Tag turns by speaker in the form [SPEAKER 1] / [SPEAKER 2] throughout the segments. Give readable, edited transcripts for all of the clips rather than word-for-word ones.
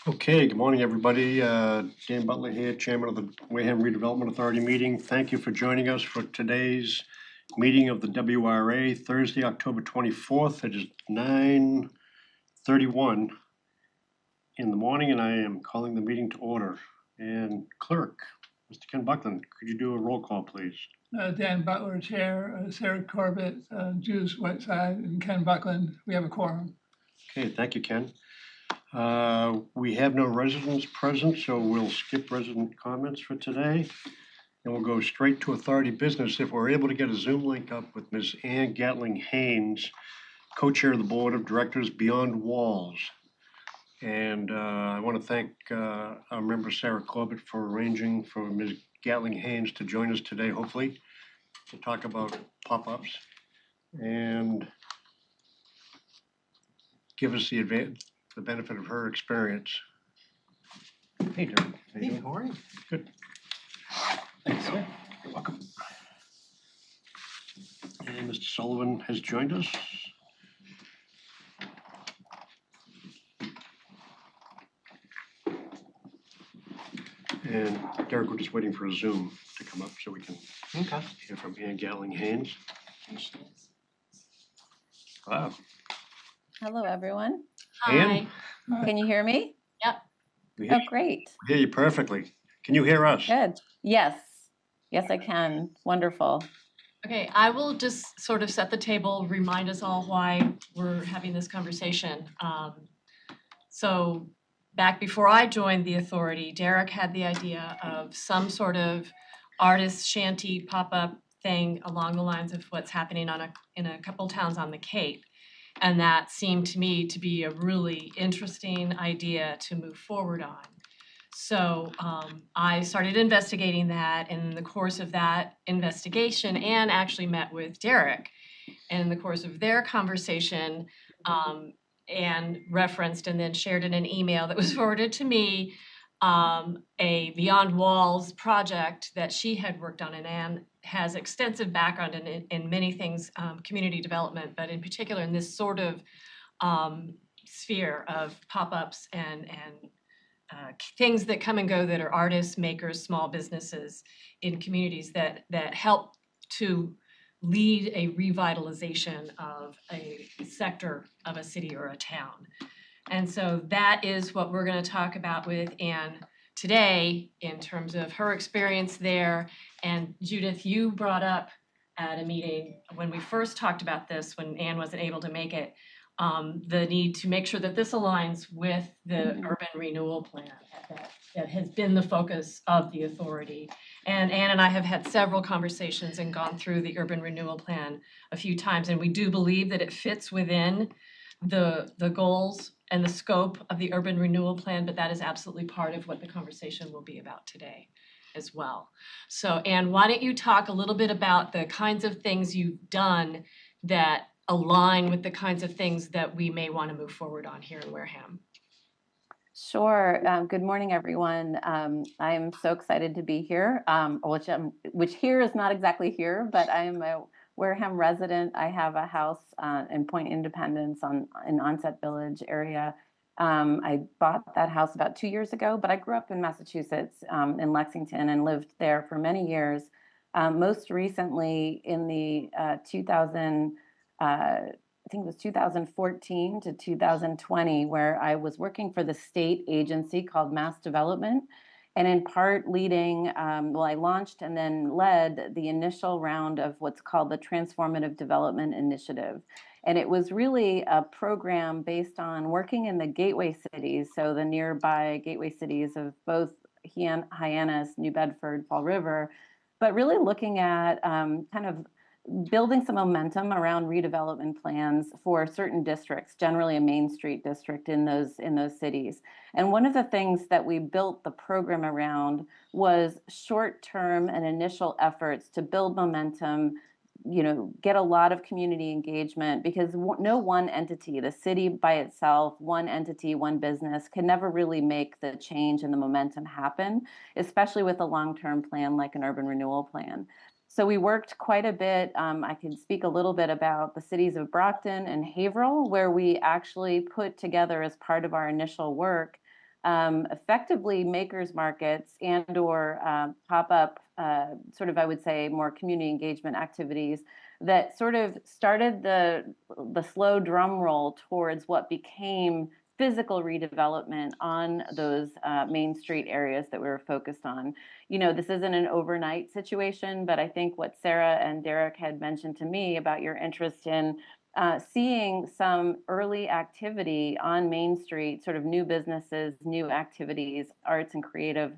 [SPEAKER 1] Okay, good morning, everybody. Dan Butler here, Chairman of the Wareham Redevelopment Authority meeting. Thank you for joining us for today's meeting of the WRA, Thursday, October 24th. It is 9:31 in the morning, and I am calling the meeting to order. And clerk, Mr. Ken Buckland, could you do a roll call, please?
[SPEAKER 2] Dan Butler, Chair, Sarah Corbett, Juice Whiteside, and Ken Buckland. We have a quorum.
[SPEAKER 1] Okay, thank you, Ken. We have no residents present, so we'll skip resident comments for today. And we'll go straight to authority business. If we're able to get a Zoom link up with Ms. Ann Gatling Haynes, co-chair of the Board of Directors Beyond Walls. And I want to thank our member Sarah Corbett for arranging for Ms. Gatling Haynes to join us today, hopefully, to talk about pop-ups and give us the benefit of her experience. Hey, Derek. How you doing?
[SPEAKER 3] How are you?
[SPEAKER 1] Good.
[SPEAKER 3] Thanks, sir.
[SPEAKER 1] You're welcome. And Mr. Sullivan has joined us. And Derek, we're just waiting for a Zoom to come up so we can hear from Ann Gatling Haynes. Wow.
[SPEAKER 4] Hello, everyone.
[SPEAKER 1] Ann?
[SPEAKER 2] Hi.
[SPEAKER 4] Can you hear me?
[SPEAKER 1] We
[SPEAKER 4] Oh, great.
[SPEAKER 1] hear you perfectly. Can you hear us?
[SPEAKER 4] Good. Yes. Yes, I can. Wonderful.
[SPEAKER 5] Okay, I will just sort of set the table, remind us all why we're having this conversation. So back before I joined the authority, Derek had the idea of some sort of artist shanty pop-up thing along the lines of what's happening in a couple towns on the Cape. And that seemed to me to be a really interesting idea to move forward on. So I started investigating that, and in the course of that investigation, Anne actually met with Derek. And in the course of their conversation, Anne referenced and then shared in an email that was forwarded to me a Beyond Walls project that she had worked on, and Anne has extensive background in many things, community development, but in particular in this sort of sphere of pop-ups and things that come and go that are artists, makers, small businesses in communities that help to lead a revitalization of a sector of a city or a town. And so that is what we're going to talk about with Anne today in terms of her experience there. And Judith, you brought up at a meeting when we first talked about this, when Anne wasn't able to make it, the need to make sure that this aligns with the urban renewal plan that has been the focus of the authority. And Anne and I have had several conversations and gone through the urban renewal plan a few times, and we do believe that it fits within the goals and the scope of the urban renewal plan, but that is absolutely part of what the conversation will be about today as well. So Anne, why don't you talk a little bit about the kinds of things you've done that align with the kinds of things that we may want to move forward on here in Wareham?
[SPEAKER 4] Sure. Good morning, everyone. I am so excited to be here, which here is not exactly here, but I am a Wareham resident. I have a house in Point Independence in Onset Village area. I bought that house about 2 years ago, but I grew up in Massachusetts, in Lexington, and lived there for many years. Most recently in the 2014 to 2020, where I was working for the state agency called Mass Development, and in part leading, I launched and then led the initial round of what's called the Transformative Development Initiative. And it was really a program based on working in the gateway cities, so the nearby gateway cities of both Hyannis, New Bedford, Fall River, but really looking at kind of building some momentum around redevelopment plans for certain districts, generally a Main Street district in those cities. And one of the things that we built the program around was short-term and initial efforts to build momentum, get a lot of community engagement, because no one entity, the city by itself, one entity, one business, can never really make the change and the momentum happen, especially with a long-term plan like an urban renewal plan. So we worked quite a bit. I can speak a little bit about the cities of Brockton and Haverhill, where we actually put together as part of our initial work effectively makers markets and or pop-up sort of, I would say, more community engagement activities that sort of started the slow drum roll towards what became physical redevelopment on those Main Street areas that we were focused on. You know, this isn't an overnight situation, but I think what Sarah and Derek had mentioned to me about your interest in seeing some early activity on Main Street, sort of new businesses, new activities, arts and creative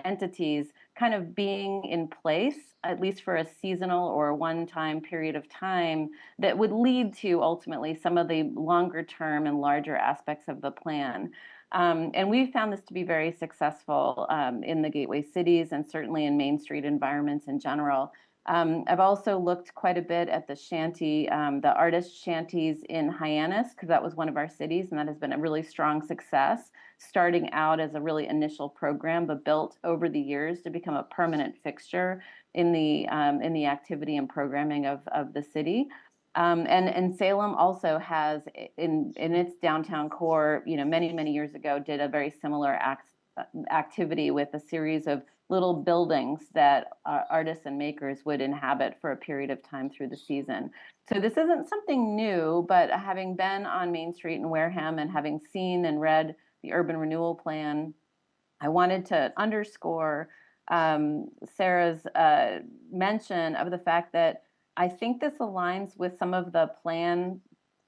[SPEAKER 4] entities kind of being in place, at least for a seasonal or a one-time period of time, that would lead to ultimately some of the longer term and larger aspects of the plan. And we found this to be very successful in the gateway cities and certainly in Main Street environments in general. I've also looked quite a bit at the shanty, the artist shanties in Hyannis, because that was one of our cities, and that has been a really strong success, starting out as a really initial program, but built over the years to become a permanent fixture in the activity and programming of the city. And Salem also has in its downtown core, you know, many years ago, did a very similar activity with a series of little buildings that artists and makers would inhabit for a period of time through the season. So this isn't something new, but having been on Main Street in Wareham and having seen and read the urban renewal plan, I wanted to underscore Sarah's mention of the fact that I think this aligns with some of the plan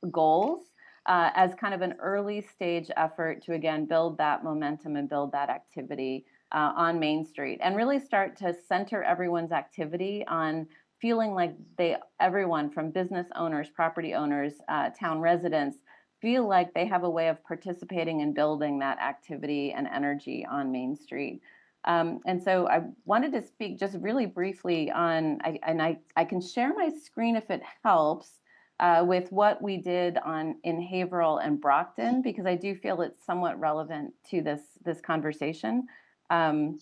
[SPEAKER 4] goals as kind of an early stage effort to, again, build that momentum and build that activity on Main Street and really start to center everyone's activity on feeling like everyone from business owners, property owners, town residents, feel like they have a way of participating in building that activity and energy on Main Street. And so I wanted to speak just really briefly on, I can share my screen if it helps, with what we did in Haverhill and Brockton, because I do feel it's somewhat relevant to this conversation. And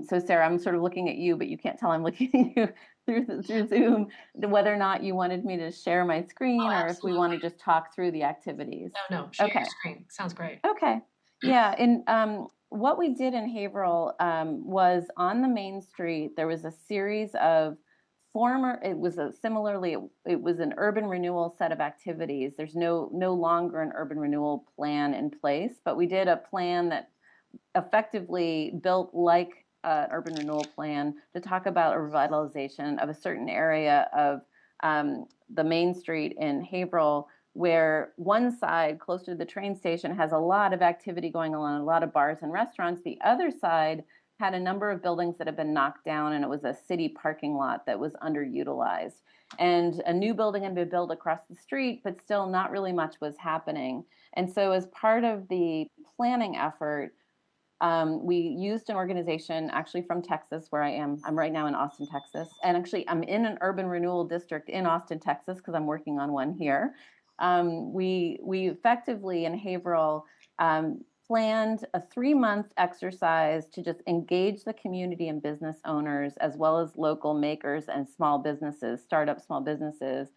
[SPEAKER 4] so Sarah, I'm sort of looking at you, but you can't tell I'm looking at you through Zoom, whether or not you wanted me to share my screen or if we want to just talk through the activities.
[SPEAKER 5] No, share your
[SPEAKER 4] Okay.
[SPEAKER 5] screen. Sounds great.
[SPEAKER 4] Okay. Yeah. And what we did in Haverhill was on the Main Street, there was a series of it was it was an urban renewal set of activities. There's no longer an urban renewal plan in place, but we did a plan that effectively built like an urban renewal plan to talk about a revitalization of a certain area of the Main Street in Haverhill, where one side, close to the train station, has a lot of activity going on, a lot of bars and restaurants. The other side had a number of buildings that had been knocked down, and it was a city parking lot that was underutilized. And a new building had been built across the street, but still not really much was happening. And so as part of the planning effort, we used an organization actually from Texas, where I am. I'm right now in Austin, Texas. And actually, I'm in an urban renewal district in Austin, Texas, because I'm working on one here. We effectively in Haverhill planned a 3-month exercise to just engage the community and business owners, as well as local makers and small businesses, startup small businesses,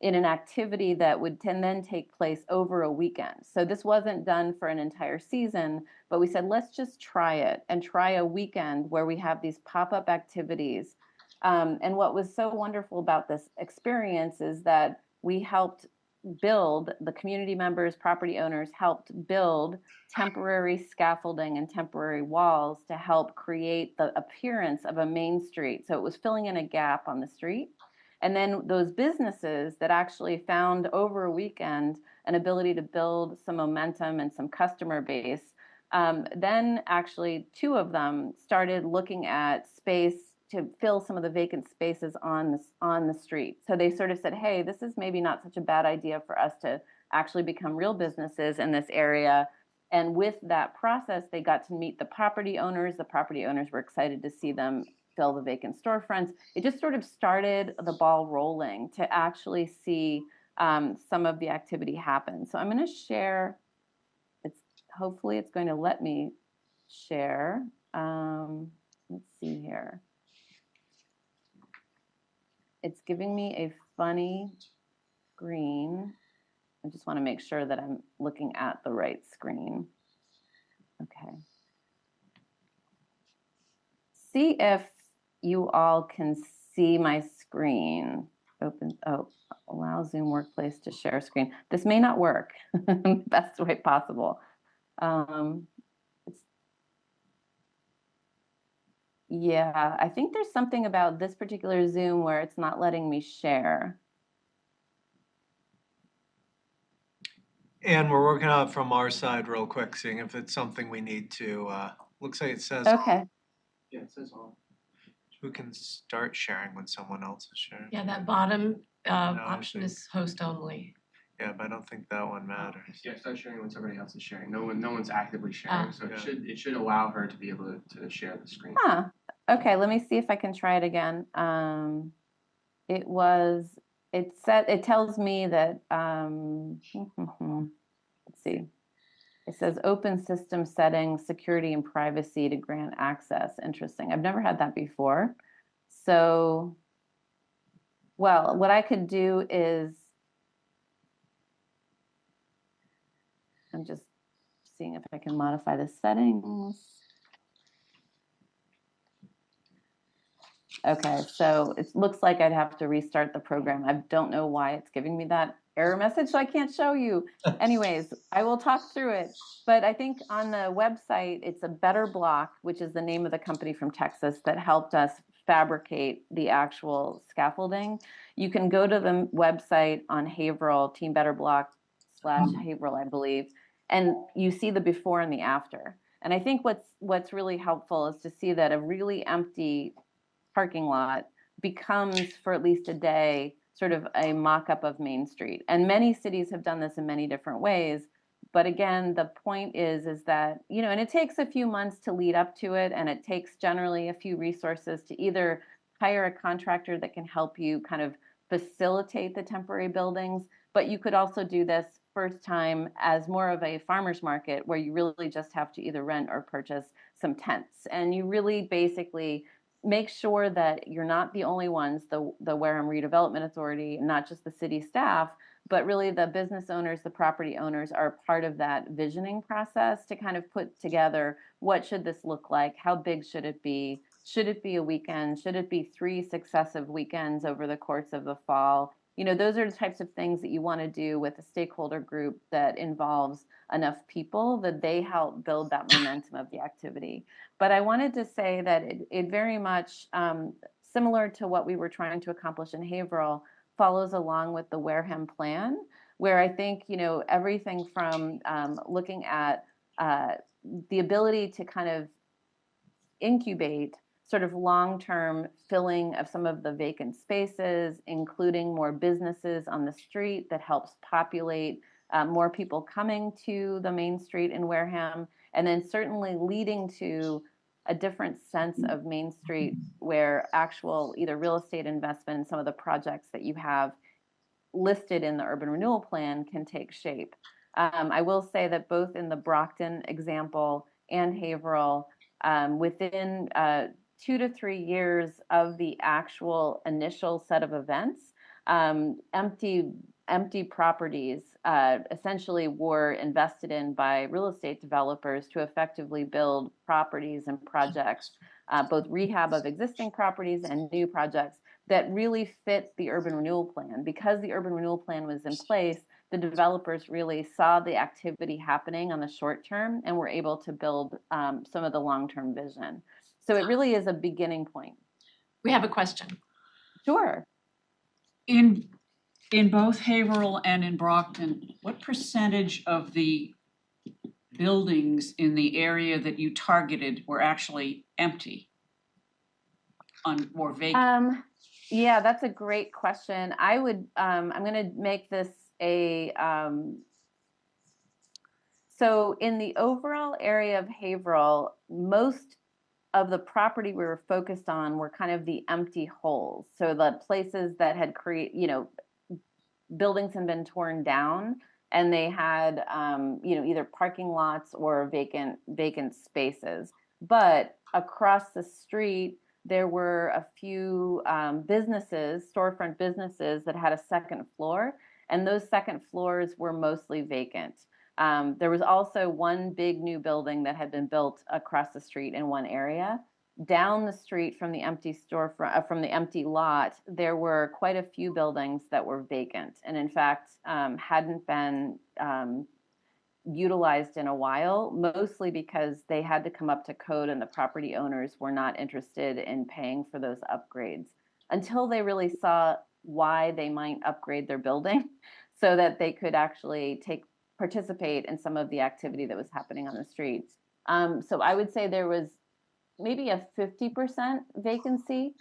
[SPEAKER 4] in an activity that would then take place over a weekend. So this wasn't done for an entire season, but we said, let's just try it and try a weekend where we have these pop-up activities. And what was so wonderful about this experience is that we helped build, the community members, property owners helped build temporary scaffolding and temporary walls to help create the appearance of a main street. So it was filling in a gap on the street. And then those businesses that actually found over a weekend an ability to build some momentum and some customer base, then actually 2 of them started looking at space to fill some of the vacant spaces on the street. So they sort of said, hey, this is maybe not such a bad idea for us to actually become real businesses in this area. And with that process, they got to meet the property owners. The property owners were excited to see them fill the vacant storefronts. It just sort of started the ball rolling to actually see some of the activity happen. So I'm going to share. Hopefully it's going to let me share. Let's see here. It's giving me a funny screen. I just want to make sure that I'm looking at the right screen. Okay. See if you all can see my screen. Open, oh, allow Zoom Workplace to share screen. This may not work in the best way possible. It's, yeah, I think there's something about this particular Zoom where it's not letting me share.
[SPEAKER 3] And we're working on it from our side real quick, seeing if it's something we need to, looks like it says.
[SPEAKER 4] Okay.
[SPEAKER 3] Yeah, it says on. Who can start sharing when someone else is sharing?
[SPEAKER 5] Yeah, that bottom
[SPEAKER 3] I
[SPEAKER 5] option
[SPEAKER 3] see.
[SPEAKER 5] is host only.
[SPEAKER 3] Yeah, but I don't think that one matters.
[SPEAKER 6] Yeah, start sharing when somebody else is sharing. No one's actively sharing,
[SPEAKER 5] Ah.
[SPEAKER 6] so
[SPEAKER 3] Yeah.
[SPEAKER 6] it should allow her to be able to share the screen.
[SPEAKER 4] Huh. Okay, let me see if I can try it again. It tells me that, let's see. It says open system settings, security and privacy to grant access. Interesting. I've never had that before. So, well, what I could do is, I'm just seeing if I can modify the settings. Okay, so it looks like I'd have to restart the program. I don't know why it's giving me that error message, so I can't show you. Anyways, I will talk through it. But I think on the website, it's a Better Block, which is the name of the company from Texas that helped us fabricate the actual scaffolding. You can go to the website on Haverhill, Team Better Block / Haverhill, I believe, and you see the before and the after. And I think what's really helpful is to see that a really empty parking lot becomes, for at least a day, sort of a mock-up of Main Street. And many cities have done this in many different ways. But again, the point is that, you know, and it takes a few months to lead up to it, and it takes generally a few resources to either hire a contractor that can help you kind of facilitate the temporary buildings, but you could also do this first time as more of a farmer's market where you really just have to either rent or purchase some tents. And you really basically make sure that you're not the only ones, the Wareham Redevelopment Authority, not just the city staff, but really the business owners, the property owners are part of that visioning process to kind of put together what should this look like, how big should it be a weekend, should it be 3 successive weekends over the course of the fall. You know, those are the types of things that you want to do with a stakeholder group that involves enough people that they help build that momentum of the activity. But I wanted to say that it very much, similar to what we were trying to accomplish in Haverhill, follows along with the Wareham plan, where I think, you know, everything from looking at the ability to kind of incubate sort of long-term filling of some of the vacant spaces, including more businesses on the street that helps populate more people coming to the main street in Wareham, and then certainly leading to a different sense of Main Street where actual either real estate investment and some of the projects that you have listed in the urban renewal plan can take shape. I will say that both in the Brockton example and Haverhill, within 2 to 3 years of the actual initial set of events, empty properties essentially were invested in by real estate developers to effectively build properties and projects, both rehab of existing properties and new projects that really fit the urban renewal plan. Because the urban renewal plan was in place, the developers really saw the activity happening on the short term and were able to build some of the long-term vision. So it really is a beginning point.
[SPEAKER 5] We have a question.
[SPEAKER 4] Sure.
[SPEAKER 7] In both Haverhill and in Brockton, what percentage of the buildings in the area that you targeted were actually empty or vacant?
[SPEAKER 4] Yeah, that's a great question. I would, I'm going to make this a, so in the overall area of Haverhill, most of the property we were focused on were kind of the empty holes. So the places that had buildings had been torn down and they had, either parking lots or vacant spaces. But across the street, there were a few storefront businesses that had a second floor, and those second floors were mostly vacant. There was also one big new building that had been built across the street in one area. Down the street from the empty storefront, from the empty lot, there were quite a few buildings that were vacant, and in fact, hadn't been utilized in a while, mostly because they had to come up to code and the property owners were not interested in paying for those upgrades until they really saw why they might upgrade their building so that they could actually participate in some of the activity that was happening on the streets. So I would say there was maybe a 50% vacancy.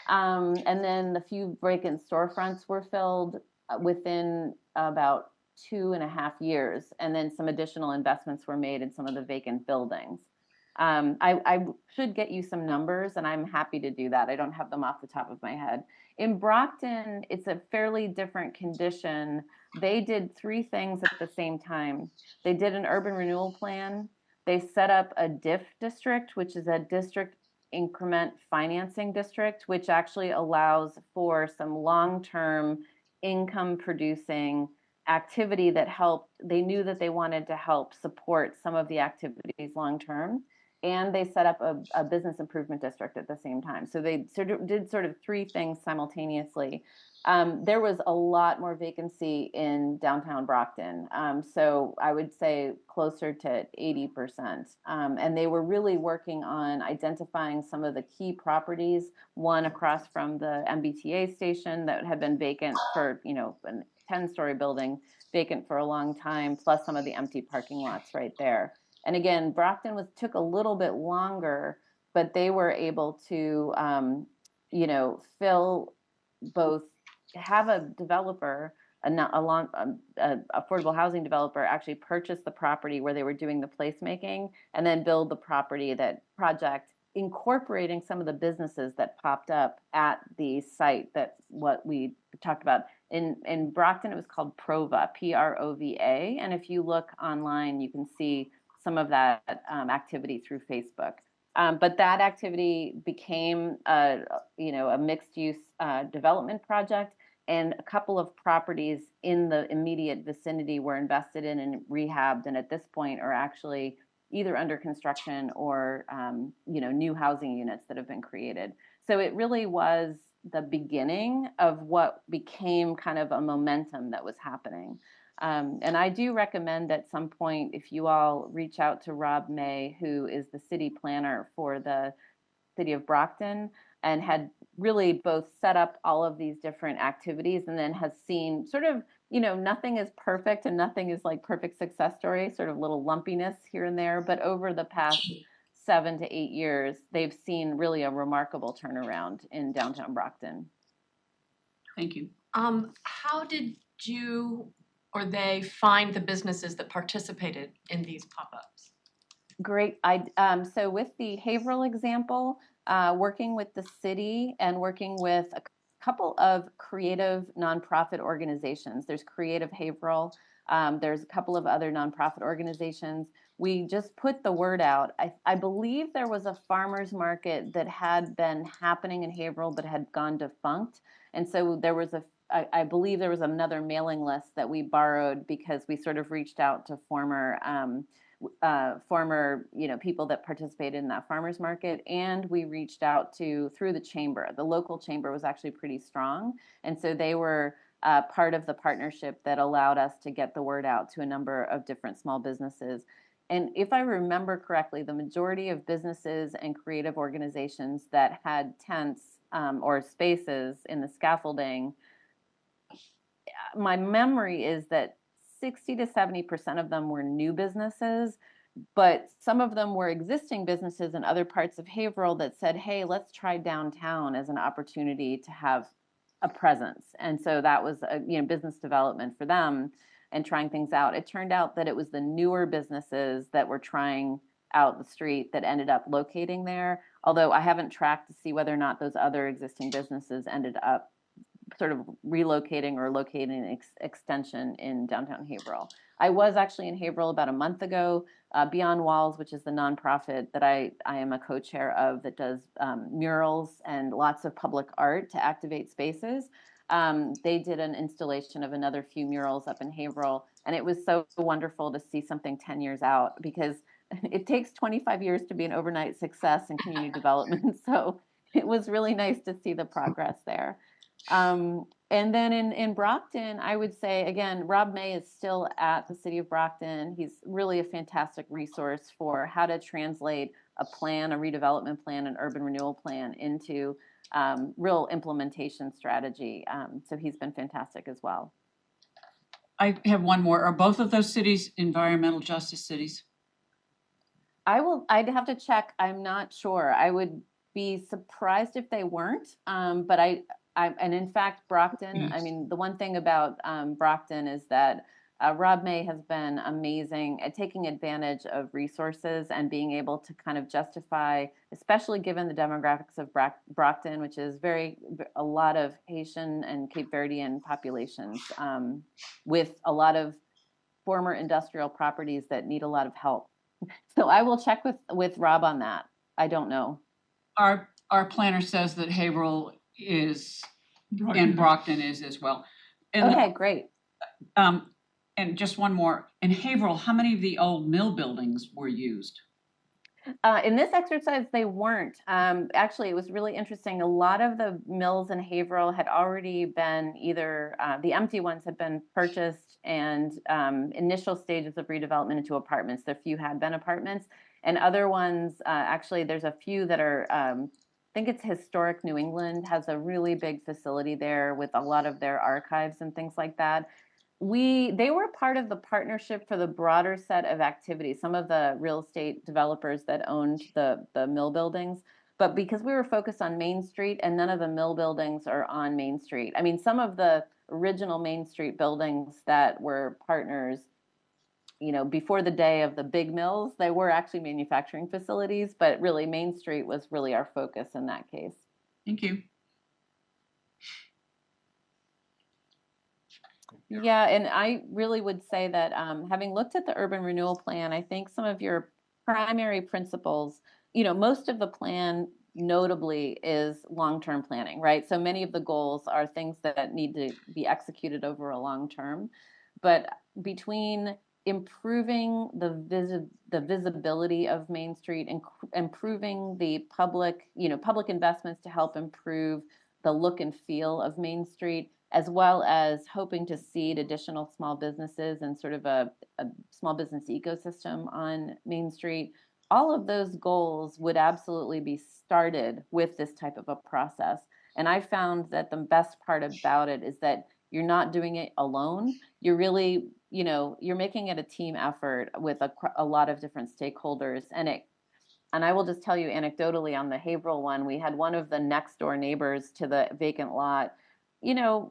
[SPEAKER 4] And then the few vacant storefronts were filled within about 2.5 years. And then some additional investments were made in some of the vacant buildings. I should get you some numbers, and I'm happy to do that. I don't have them off the top of my head. In Brockton, it's a fairly different condition. They did 3 things at the same time. They did an urban renewal plan. They set up a DIF district, which is a district increment financing district, which actually allows for some long-term income producing activity that helped. They knew that they wanted to help support some of the activities long-term. And they set up a business improvement district at the same time. So they did 3 things simultaneously. There was a lot more vacancy in downtown Brockton. So I would say closer to 80%. And they were really working on identifying some of the key properties, one across from the MBTA station that had been vacant for, a 10-story building, vacant for a long time, plus some of the empty parking lots right there. And again, Brockton took a little bit longer, but they were able to, fill both, have a developer, affordable housing developer actually purchase the property where they were doing the placemaking, and then build the project, incorporating some of the businesses that popped up at the site that what we talked about. In Brockton, it was called Prova, Prova. And if you look online, you can see some of that activity through Facebook. But that activity became a mixed-use development project, and a couple of properties in the immediate vicinity were invested in and rehabbed, and at this point are actually either under construction or new housing units that have been created. So it really was the beginning of what became kind of a momentum that was happening. And I do recommend at some point, if you all reach out to Rob May, who is the city planner for the city of Brockton, and had really both set up all of these different activities, and then has seen nothing is perfect and nothing is like perfect success story, sort of little lumpiness here and there. But over the past 7 to 8 years, they've seen really a remarkable turnaround in downtown Brockton.
[SPEAKER 7] Thank you.
[SPEAKER 5] How did you or they find the businesses that participated in these pop-ups?
[SPEAKER 4] Great. So with the Haverhill example, working with the city and working with a couple of creative nonprofit organizations. There's Creative Haverhill. There's a couple of other nonprofit organizations. We just put the word out. I believe there was a farmer's market that had been happening in Haverhill but had gone defunct. And so there was I believe there was another mailing list that we borrowed, because we sort of reached out to former people that participated in that farmers market, and we reached out through the chamber. The local chamber was actually pretty strong, and so they were part of the partnership that allowed us to get the word out to a number of different small businesses. And if I remember correctly, the majority of businesses and creative organizations that had tents or spaces in the scaffolding, my memory is that 60 to 70% of them were new businesses, but some of them were existing businesses in other parts of Haverhill that said, hey, let's try downtown as an opportunity to have a presence. And so that was business development for them and trying things out. It turned out that it was the newer businesses that were trying out the street that ended up locating there, although I haven't tracked to see whether or not those other existing businesses ended up sort of relocating or locating an extension in downtown Haverhill. I was actually in Haverhill about a month ago. Beyond Walls, which is the nonprofit that I am a co-chair of, that does murals and lots of public art to activate spaces. They did an installation of another few murals up in Haverhill, and it was so wonderful to see something 10 years out because it takes 25 years to be an overnight success in community development. So it was really nice to see the progress there. And then in Brockton, I would say, again, Rob May is still at the city of Brockton. He's really a fantastic resource for how to translate a plan, a redevelopment plan, an urban renewal plan into real implementation strategy. So he's been fantastic as well.
[SPEAKER 7] I have one more. Are both of those cities environmental justice cities?
[SPEAKER 4] I'd have to check. I'm not sure. I would be surprised if they weren't. But and in fact, Brockton, I mean, the one thing about Brockton is that Rob May has been amazing at taking advantage of resources and being able to kind of justify, especially given the demographics of Brockton, which is a lot of Haitian and Cape Verdean populations with a lot of former industrial properties that need a lot of help. So I will check with Rob on that. I don't know.
[SPEAKER 7] Our planner says that Haverhill is, and Brockton is as well. And
[SPEAKER 4] okay, great.
[SPEAKER 7] And just one more. In Haverhill, how many of the old mill buildings were used?
[SPEAKER 4] In this exercise, they weren't. Actually, it was really interesting. A lot of the mills in Haverhill had already been either, the empty ones had been purchased and initial stages of redevelopment into apartments. The few had been apartments. And other ones, actually, there's a few that are, I think it's Historic New England has a really big facility there with a lot of their archives and things like that. They were part of the partnership for the broader set of activities, some of the real estate developers that owned the mill buildings. But because we were focused on Main Street and none of the mill buildings are on Main Street. I mean, some of the original Main Street buildings that were partners, before the day of the big mills, they were actually manufacturing facilities, but really Main Street was really our focus in that case.
[SPEAKER 7] Thank you.
[SPEAKER 4] Yeah, and I really would say that having looked at the urban renewal plan, I think some of your primary principles, most of the plan notably is long-term planning, right? So many of the goals are things that need to be executed over a long term. But between improving the visibility of Main Street and improving the public investments to help improve the look and feel of Main Street, as well as hoping to seed additional small businesses and sort of a small business ecosystem on Main Street. All of those goals would absolutely be started with this type of a process. And I found that the best part about it is that you're not doing it alone. You're really, you're making it a team effort with a lot of different stakeholders. And I will just tell you anecdotally on the Haverhill one, we had one of the next door neighbors to the vacant lot,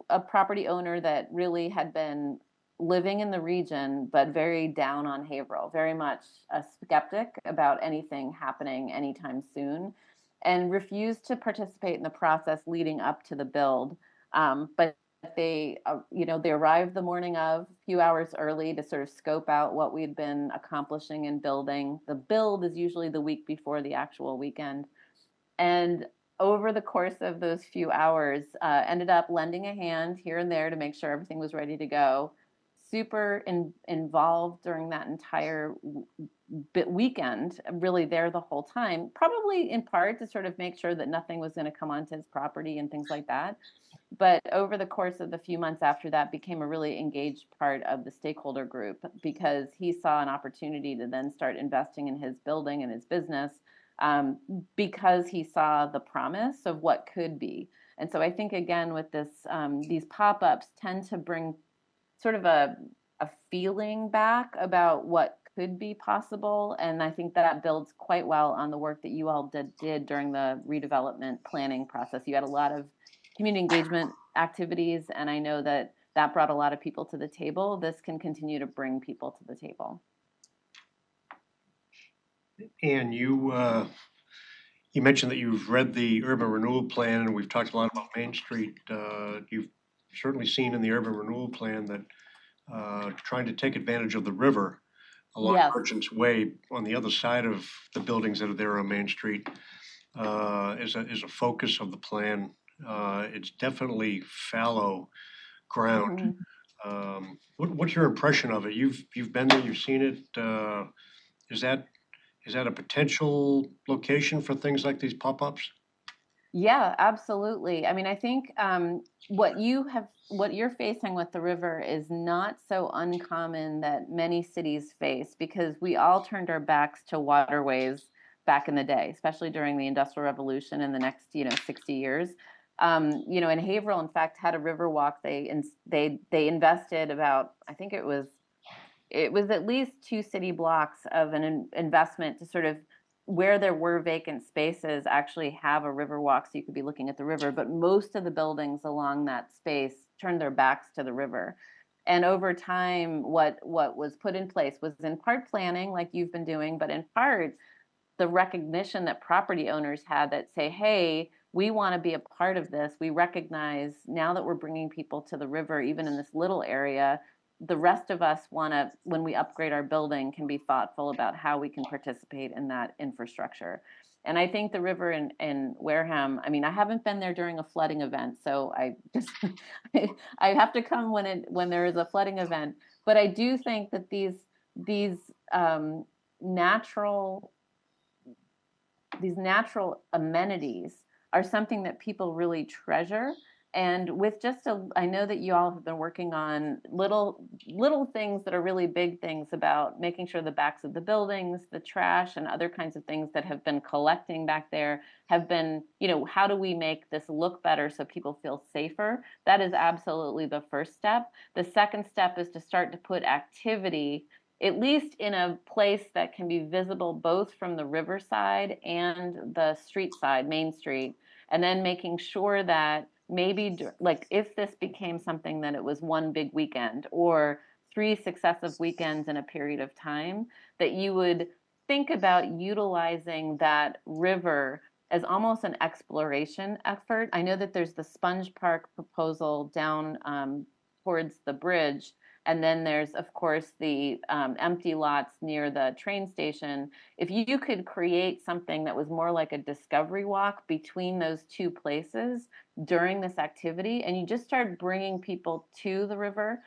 [SPEAKER 4] a property owner that really had been living in the region, but very down on Haverhill, very much a skeptic about anything happening anytime soon, and refused to participate in the process leading up to the build. But they arrived the morning of, a few hours early to sort of scope out what we'd been accomplishing in building. The build is usually the week before the actual weekend. And over the course of those few hours, ended up lending a hand here and there to make sure everything was ready to go. Super involved during that entire weekend, really there the whole time, probably in part to sort of make sure that nothing was going to come onto his property and things like that. But over the course of the few months after that, became a really engaged part of the stakeholder group because he saw an opportunity to then start investing in his building and his business. Because he saw the promise of what could be. And so I think, again, with this, these pop-ups tend to bring sort of a feeling back about what could be possible. And I think that builds quite well on the work that you all did during the redevelopment planning process. You had a lot of community engagement activities, and I know that brought a lot of people to the table. This can continue to bring people to the table.
[SPEAKER 1] And you mentioned that you've read the urban renewal plan, and we've talked a lot about Main Street. You've certainly seen in the urban renewal plan that trying to take advantage of the river along
[SPEAKER 4] Yes.
[SPEAKER 1] Merchant's Way on the other side of the buildings that are there on Main Street is a focus of the plan. It's definitely fallow ground.
[SPEAKER 4] Mhm.
[SPEAKER 1] What's your impression of it? You've been there, you've seen it. Is that is that a potential location for things like these pop-ups?
[SPEAKER 4] Yeah, absolutely. I mean, I think what you're facing with the river is not so uncommon that many cities face because we all turned our backs to waterways back in the day, especially during the Industrial Revolution in the next, 60 years. And Haverhill, in fact, had a river walk. They invested about, I think it was at least two city blocks of an investment to sort of where there were vacant spaces actually have a river walk so you could be looking at the river. But most of the buildings along that space turned their backs to the river. And over time, what was put in place was in part planning, like you've been doing, but in part the recognition that property owners had that say, hey, we want to be a part of this. We recognize now that we're bringing people to the river, even in this little area, the rest of us want to, when we upgrade our building, can be thoughtful about how we can participate in that infrastructure. And I think the river in Wareham, I mean, I haven't been there during a flooding event, so I just I have to come when there is a flooding event. But I do think that these um, natural these natural amenities are something that people really treasure. And with I know that you all have been working on little things that are really big things about making sure the backs of the buildings, the trash, and other kinds of things that have been collecting back there have been, how do we make this look better so people feel safer? That is absolutely the first step. The second step is to start to put activity at least in a place that can be visible both from the riverside and the street side, Main Street, and then making sure that maybe like if this became something that it was one big weekend or three successive weekends in a period of time, that you would think about utilizing that river as almost an exploration effort. I know that there's the Sponge Park proposal down towards the bridge, and then there's, of course, the empty lots near the train station. If you could create something that was more like a discovery walk between those two places during this activity, and you just start bringing people to the river,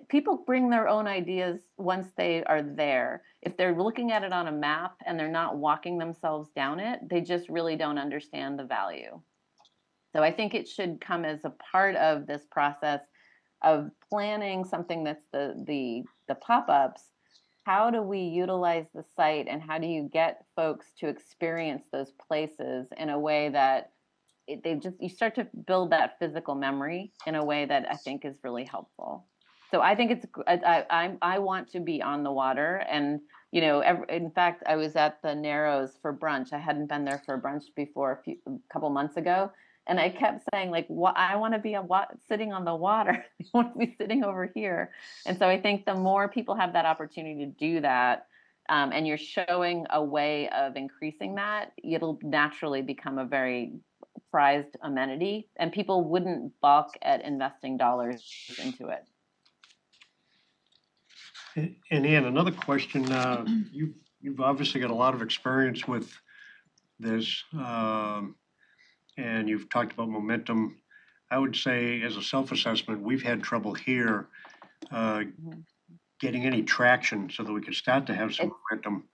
[SPEAKER 4] people bring their own ideas once they are there. If they're looking at it on a map and they're not walking themselves down it, they just really don't understand the value. So I think it should come as a part of this process of planning something that's the pop-ups. How do we utilize the site and how do you get folks to experience those places in a way that you start to build that physical memory in a way that I think is really helpful. So I think I want to be on the water, and in fact I was at the Narrows for brunch. I hadn't been there for brunch before a couple months ago, and I kept saying like, I want to be sitting on the water. I want to be sitting over here. And so I think the more people have that opportunity to do that, and you're showing a way of increasing that, it'll naturally become a very prized amenity, and people wouldn't balk at investing dollars into it.
[SPEAKER 1] And Ann, another question, you've obviously got a lot of experience with this, and you've talked about momentum. I would say as a self-assessment, we've had trouble here getting any traction so that we could start to have some momentum.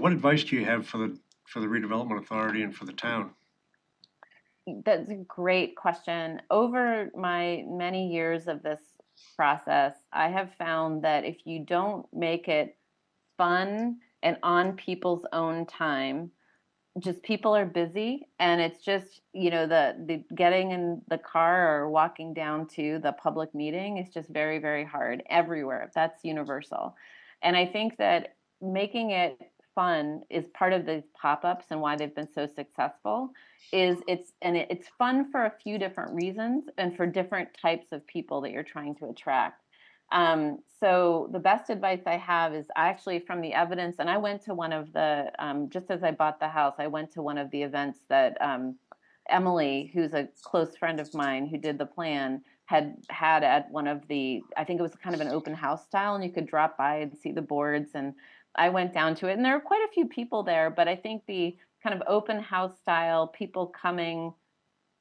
[SPEAKER 1] What advice do you have for the Redevelopment Authority and for the town?
[SPEAKER 4] That's a great question. Over my many years of this process, I have found that if you don't make it fun and on people's own time, just people are busy, and it's just, the getting in the car or walking down to the public meeting is just very, very hard everywhere. That's universal. And I think that making it fun is part of the pop-ups and why they've been so successful. It's fun for a few different reasons and for different types of people that you're trying to attract. So the best advice I have is actually from the evidence, and I went to one of the, just as I bought the house, I went to one of the events that Emily, who's a close friend of mine who did the plan, had at one of I think it was kind of an open house style, and you could drop by and see the boards. And I went down to it, and there were quite a few people there, but I think the kind of open house style, people coming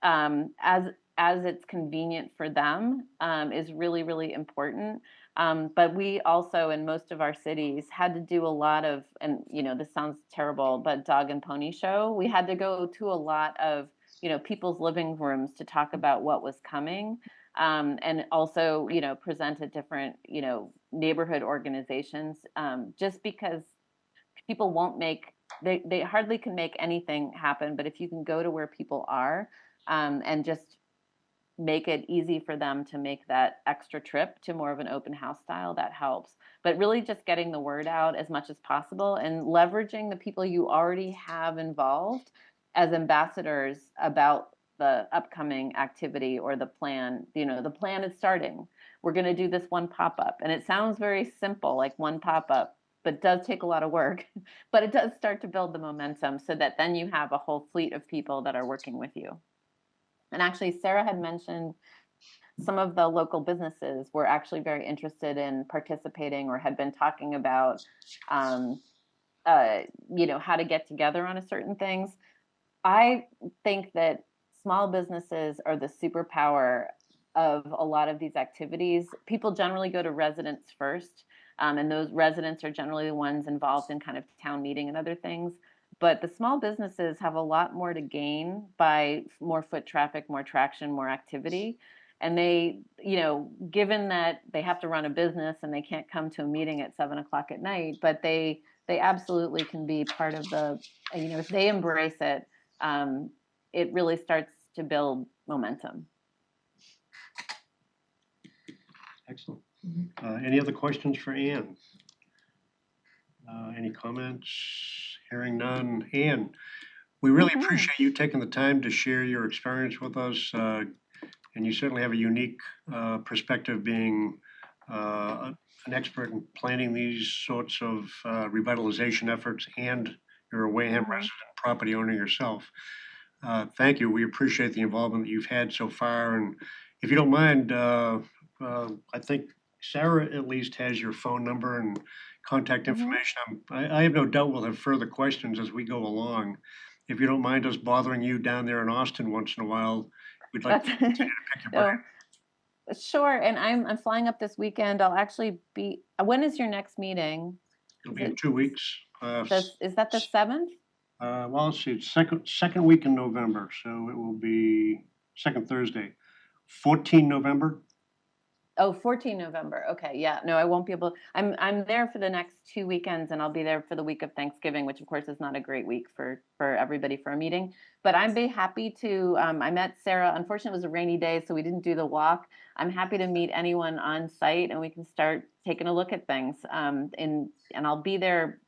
[SPEAKER 4] as it's convenient for them is really, really important. But we also, in most of our cities, had to do a lot of, and this sounds terrible, but dog and pony show. We had to go to a lot of, people's living rooms to talk about what was coming. And also, present at different, neighborhood organizations, just because people won't they hardly can make anything happen. But if you can go to where people are, and just make it easy for them to make that extra trip to more of an open house style, that helps. But really just getting the word out as much as possible and leveraging the people you already have involved as ambassadors about the upcoming activity or the plan. The plan is starting. We're going to do this one pop-up. And it sounds very simple, like one pop-up, but it does take a lot of work. But it does start to build the momentum so that then you have a whole fleet of people that are working with you. And actually, Sarah had mentioned some of the local businesses were actually very interested in participating or had been talking about, how to get together on a certain things. I think that small businesses are the superpower of a lot of these activities. People generally go to residents first, and those residents are generally the ones involved in kind of town meeting and other things. But the small businesses have a lot more to gain by more foot traffic, more traction, more activity. And they, given that they have to run a business and they can't come to a meeting at 7:00 at night, but they absolutely can be part of the, if they embrace it, it really starts to build momentum.
[SPEAKER 1] Excellent. Any other questions for Ann? Any comments? Hearing none. Ann, we really appreciate you taking the time to share your experience with us. And you certainly have a unique perspective, being an expert in planning these sorts of revitalization efforts, and you're a Wareham resident, property owner yourself. Thank you. We appreciate the involvement that you've had so far. And if you don't mind, I think Sarah at least has your phone number and contact information. I have no doubt we'll have further questions as we go along. If you don't mind us bothering you down there in Austin once in a while, we'd like to continue to pick your brain.
[SPEAKER 4] Sure, and I'm flying up this weekend. I'll actually be. When is your next meeting?
[SPEAKER 1] It'll be in 2 weeks.
[SPEAKER 4] Is that the 7th?
[SPEAKER 1] Well, let's see. It's second week in November, so it will be second Thursday, 14 November.
[SPEAKER 4] Oh, 14 November. Okay, yeah. No, I won't be able. I'm there for the next 2 weekends, and I'll be there for the week of Thanksgiving, which of course is not a great week for everybody for a meeting. But I'd be happy to. I met Sarah. Unfortunately, it was a rainy day, so we didn't do the walk. I'm happy to meet anyone on site, and we can start taking a look at things. And I'll be there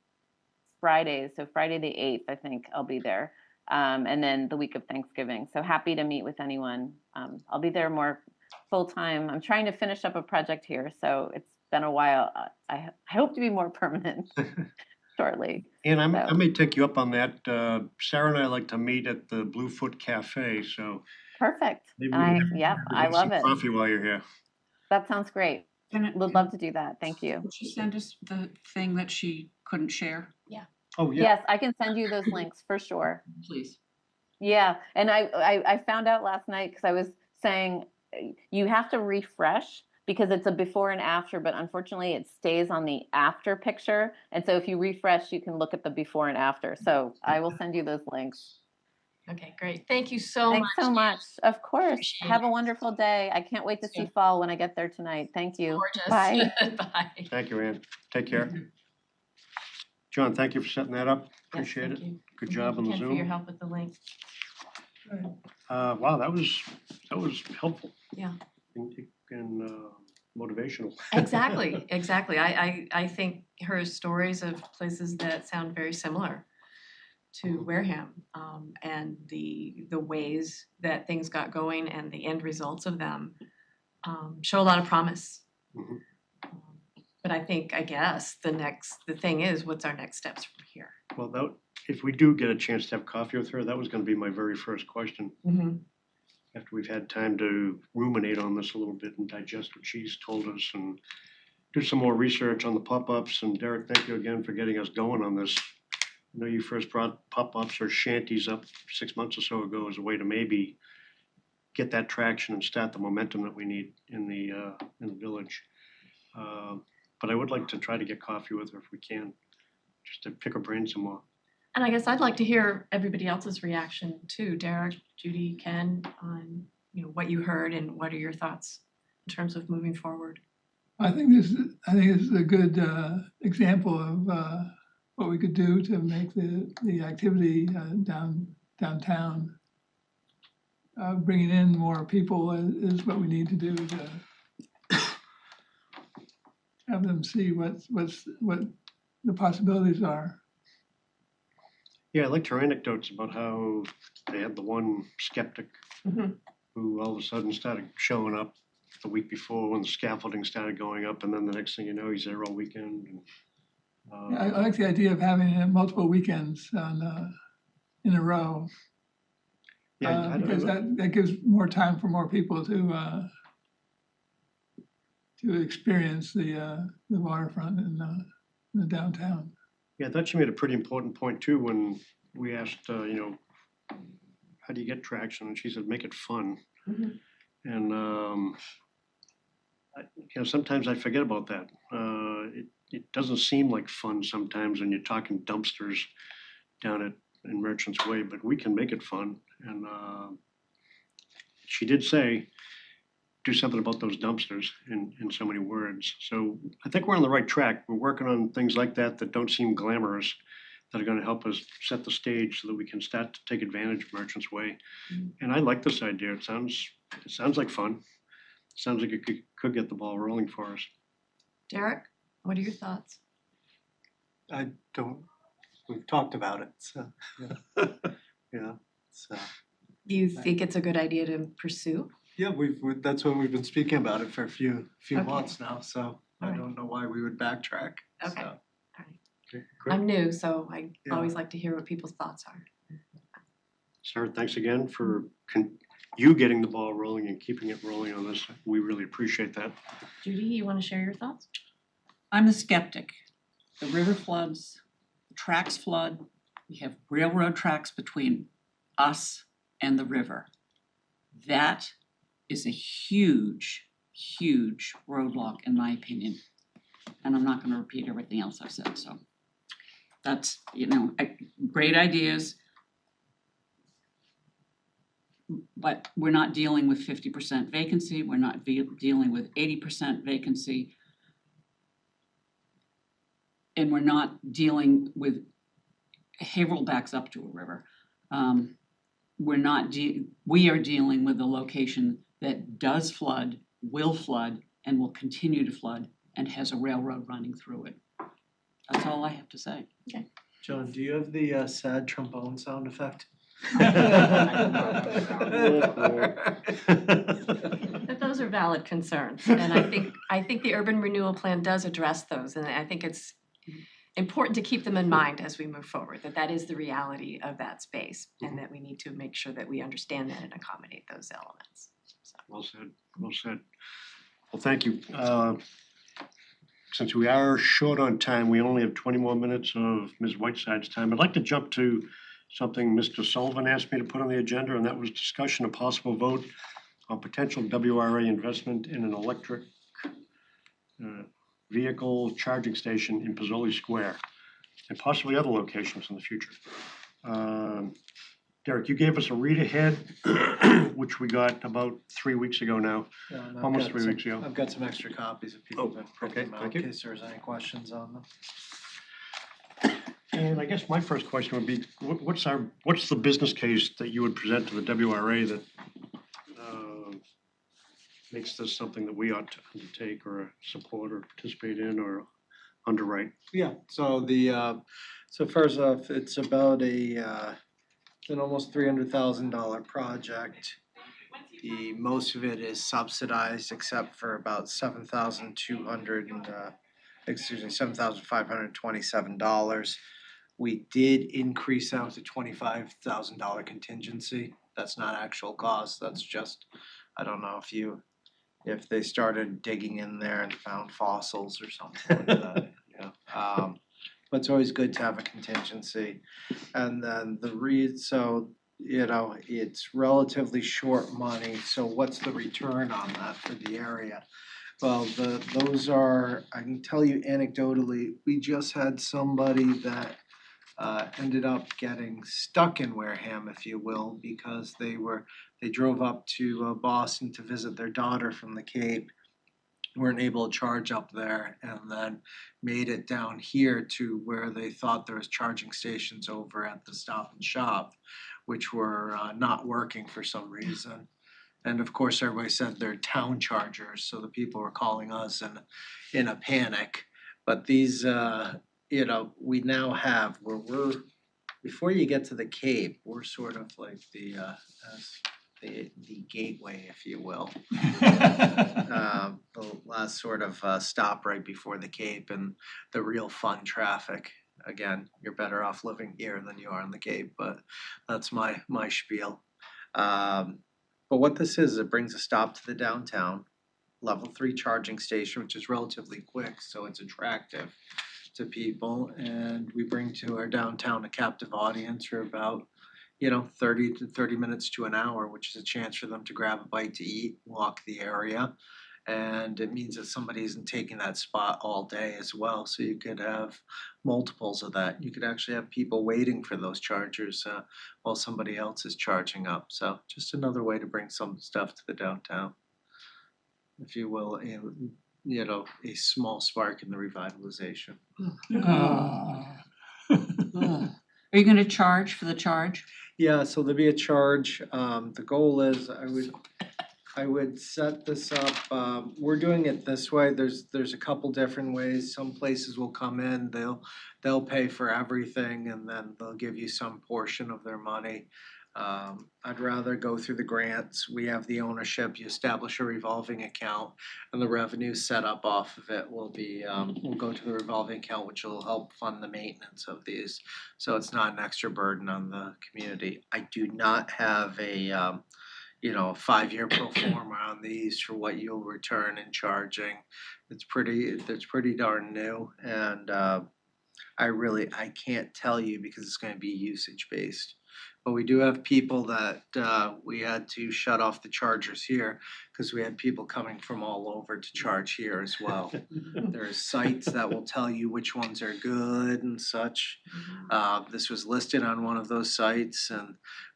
[SPEAKER 4] Friday, so Friday the 8th, I think I'll be there. And then the week of Thanksgiving. So happy to meet with anyone. I'll be there more full time. I'm trying to finish up a project here, so it's been a while. I hope to be more permanent shortly.
[SPEAKER 1] And I may take you up on that. Sarah and I like to meet at the Bluefoot Cafe, so
[SPEAKER 4] perfect.
[SPEAKER 1] maybe
[SPEAKER 4] I love it.
[SPEAKER 1] Coffee while you're here.
[SPEAKER 4] That sounds great. Would love to do that. Thank you.
[SPEAKER 7] Could she send us the thing that she couldn't share?
[SPEAKER 1] Oh yeah.
[SPEAKER 4] Yes, I can send you those links for sure.
[SPEAKER 7] Please.
[SPEAKER 4] Yeah, and I found out last night because I was saying you have to refresh because it's a before and after, but unfortunately it stays on the after picture. And so if you refresh, you can look at the before and after. So I will send you those links.
[SPEAKER 5] Okay, great. Thank you so much.
[SPEAKER 4] Thanks so much. Of course.
[SPEAKER 5] Appreciate
[SPEAKER 4] Have
[SPEAKER 5] it.
[SPEAKER 4] a wonderful day. I can't wait to see fall when I get there tonight. Thank you.
[SPEAKER 5] Gorgeous.
[SPEAKER 4] Bye.
[SPEAKER 5] Bye.
[SPEAKER 1] Thank you, Ann. Take care. John, thank you for setting that up.
[SPEAKER 5] Yes,
[SPEAKER 1] Appreciate
[SPEAKER 5] thank
[SPEAKER 1] it.
[SPEAKER 5] you.
[SPEAKER 1] Good
[SPEAKER 5] And
[SPEAKER 1] job
[SPEAKER 5] thank
[SPEAKER 1] on
[SPEAKER 5] you,
[SPEAKER 1] the
[SPEAKER 5] Ken, for your
[SPEAKER 1] Zoom.
[SPEAKER 5] help with the link.
[SPEAKER 1] Wow, that was helpful.
[SPEAKER 5] Yeah.
[SPEAKER 1] And motivational.
[SPEAKER 5] Exactly, exactly. I think her stories of places that sound very similar to Wareham, and the ways that things got going and the end results of them show a lot of promise.
[SPEAKER 1] Mhm.
[SPEAKER 5] But I guess the thing is, what's our next steps from here?
[SPEAKER 1] Well, if we do get a chance to have coffee with her, that was going to be my very first question.
[SPEAKER 5] Mm-hmm.
[SPEAKER 1] After we've had time to ruminate on this a little bit and digest what she's told us and do some more research on the pop-ups. And Derek, thank you again for getting us going on this. I know you first brought pop-ups or shanties up 6 months or so ago as a way to maybe get that traction and start the momentum that we need in the village. But I would like to try to get coffee with her if we can, just to pick her brain some more.
[SPEAKER 5] And I guess I'd like to hear everybody else's reaction too, Derek, Judy, Ken, on, you know, what you heard and what are your thoughts in terms of moving forward?
[SPEAKER 2] I think this is a good example of what we could do to make the activity downtown. Bringing in more people is what we need to do to have them see what the possibilities are.
[SPEAKER 1] Yeah, I liked her anecdotes about how they had the one skeptic
[SPEAKER 5] Mhm.
[SPEAKER 1] who all of a sudden started showing up the week before when the scaffolding started going up, and then the next thing you know, he's there all weekend. And,
[SPEAKER 2] I like the idea of having multiple weekends in a row. Because that gives more time for more people to experience the waterfront and the downtown.
[SPEAKER 1] Yeah, I thought she made a pretty important point too when we asked, you know, how do you get traction? And she said, make it fun.
[SPEAKER 5] Mhm.
[SPEAKER 1] And, you know, sometimes I forget about that. It doesn't seem like fun sometimes when you're talking dumpsters down in Merchant's Way, but we can make it fun. And she did say, do something about those dumpsters in so many words. So I think we're on the right track. We're working on things like that that don't seem glamorous, that are going to help us set the stage so that we can start to take advantage of Merchant's Way. And I like this idea. It sounds like fun. It sounds like it could get the ball rolling for us.
[SPEAKER 5] Derek, what are your thoughts?
[SPEAKER 3] We've talked about it, so, yeah, so.
[SPEAKER 5] Do you think it's a good idea to pursue?
[SPEAKER 3] Yeah, that's what we've been speaking about it for a few
[SPEAKER 5] Okay.
[SPEAKER 3] months now, so I
[SPEAKER 5] Alright.
[SPEAKER 3] don't know why we would backtrack,
[SPEAKER 5] Okay.
[SPEAKER 3] so.
[SPEAKER 5] All right.
[SPEAKER 3] Okay, great.
[SPEAKER 5] I'm new, so I
[SPEAKER 3] Yeah.
[SPEAKER 5] always like to hear what people's thoughts are.
[SPEAKER 1] Sarah, thanks again for you getting the ball rolling and keeping it rolling on this. We really appreciate that.
[SPEAKER 5] Judy, you want to share your thoughts?
[SPEAKER 7] I'm the skeptic. The river floods, the tracks flood, we have railroad tracks between us and the river. That is a huge, huge roadblock in my opinion. And I'm not gonna repeat everything else I've said, so. That's, you know, great ideas. But we're not dealing with 50% vacancy, we're not dealing with 80% vacancy. And we're not dealing with, Haverhill backs up to a river. We are dealing with a location that does flood, will flood, and will continue to flood, and has a railroad running through it. That's all I have to say.
[SPEAKER 3] John, do you have the sad trombone sound effect?
[SPEAKER 5] But those are valid concerns, and I think the urban renewal plan does address those, and I think it's important to keep them in mind as we move forward, that is the reality of that space, and that we need to make sure that we understand that and accommodate those elements. So,
[SPEAKER 1] Well said, well said. Well, thank you. Since we are short on time, we only have 20 more minutes of Ms. Whiteside's time. I'd like to jump to something Mr. Sullivan asked me to put on the agenda, and that was discussion of possible vote on potential WRA investment in an electric vehicle charging station in Pizzoli Square, and possibly other locations in the future. Derek, you gave us a read ahead, which we got about 3 weeks ago now.
[SPEAKER 3] Yeah, and
[SPEAKER 1] Almost 3 weeks ago.
[SPEAKER 3] I've got some extra copies if people have
[SPEAKER 1] okay,
[SPEAKER 3] printed them out,
[SPEAKER 1] thank
[SPEAKER 3] in
[SPEAKER 1] you.
[SPEAKER 3] case there's any questions on them.
[SPEAKER 1] And I guess my first question would be, what's the business case that you would present to the WRA that makes this something that we ought to undertake or support or participate in or underwrite?
[SPEAKER 3] Yeah, so so first off, it's about an almost $300,000 project. The most of it is subsidized except for about $7,527. We did increase that to $25,000 contingency. That's not actual cost, that's just, I don't know if they started digging in there and found fossils or something like that, yeah. But it's always good to have a contingency. And then so it's relatively short money, so what's the return on that for the area? Well, those are, I can tell you anecdotally, we just had somebody that ended up getting stuck in Wareham, if you will, because they drove up to Boston to visit their daughter from the Cape, weren't able to charge up there, and then made it down here to where they thought there was charging stations over at the Stop and Shop, which were not working for some reason. And of course, everybody said they're town chargers, so the people were calling us in a panic. But these, we now have where we're, before you get to the Cape, we're sort of like the gateway, if you will. The last sort of stop right before the Cape and the real fun traffic. Again, you're better off living here than you are on the Cape, but that's my spiel. But what this is, it brings a stop to the downtown, level 3 charging station, which is relatively quick, so it's attractive to people. And we bring to our downtown a captive audience for about 30 minutes to an hour, which is a chance for them to grab a bite to eat, walk the area. And it means that somebody isn't taking that spot all day as well. So you could have multiples of that. You could actually have people waiting for those chargers while somebody else is charging up. So just another way to bring some stuff to the downtown, if you will, a small spark in the revitalization.
[SPEAKER 7] Are you gonna charge for the charge?
[SPEAKER 3] Yeah, so there'll be a charge. The goal is I would set this up, we're doing it this way, there's a couple different ways. Some places will come in, they'll pay for everything and then they'll give you some portion of their money. I'd rather go through the grants, we have the ownership, you establish a revolving account and the revenue set up off of it will be, will go to the revolving account, which will help fund the maintenance of these. So it's not an extra burden on the community. I do not have a 5-year pro forma on these for what you'll return in charging. It's pretty darn new, and I can't tell you because it's going to be usage based. But we do have people that we had to shut off the chargers here because we had people coming from all over to charge here as well. There's sites that will tell you which ones are good and such. This was listed on one of those sites,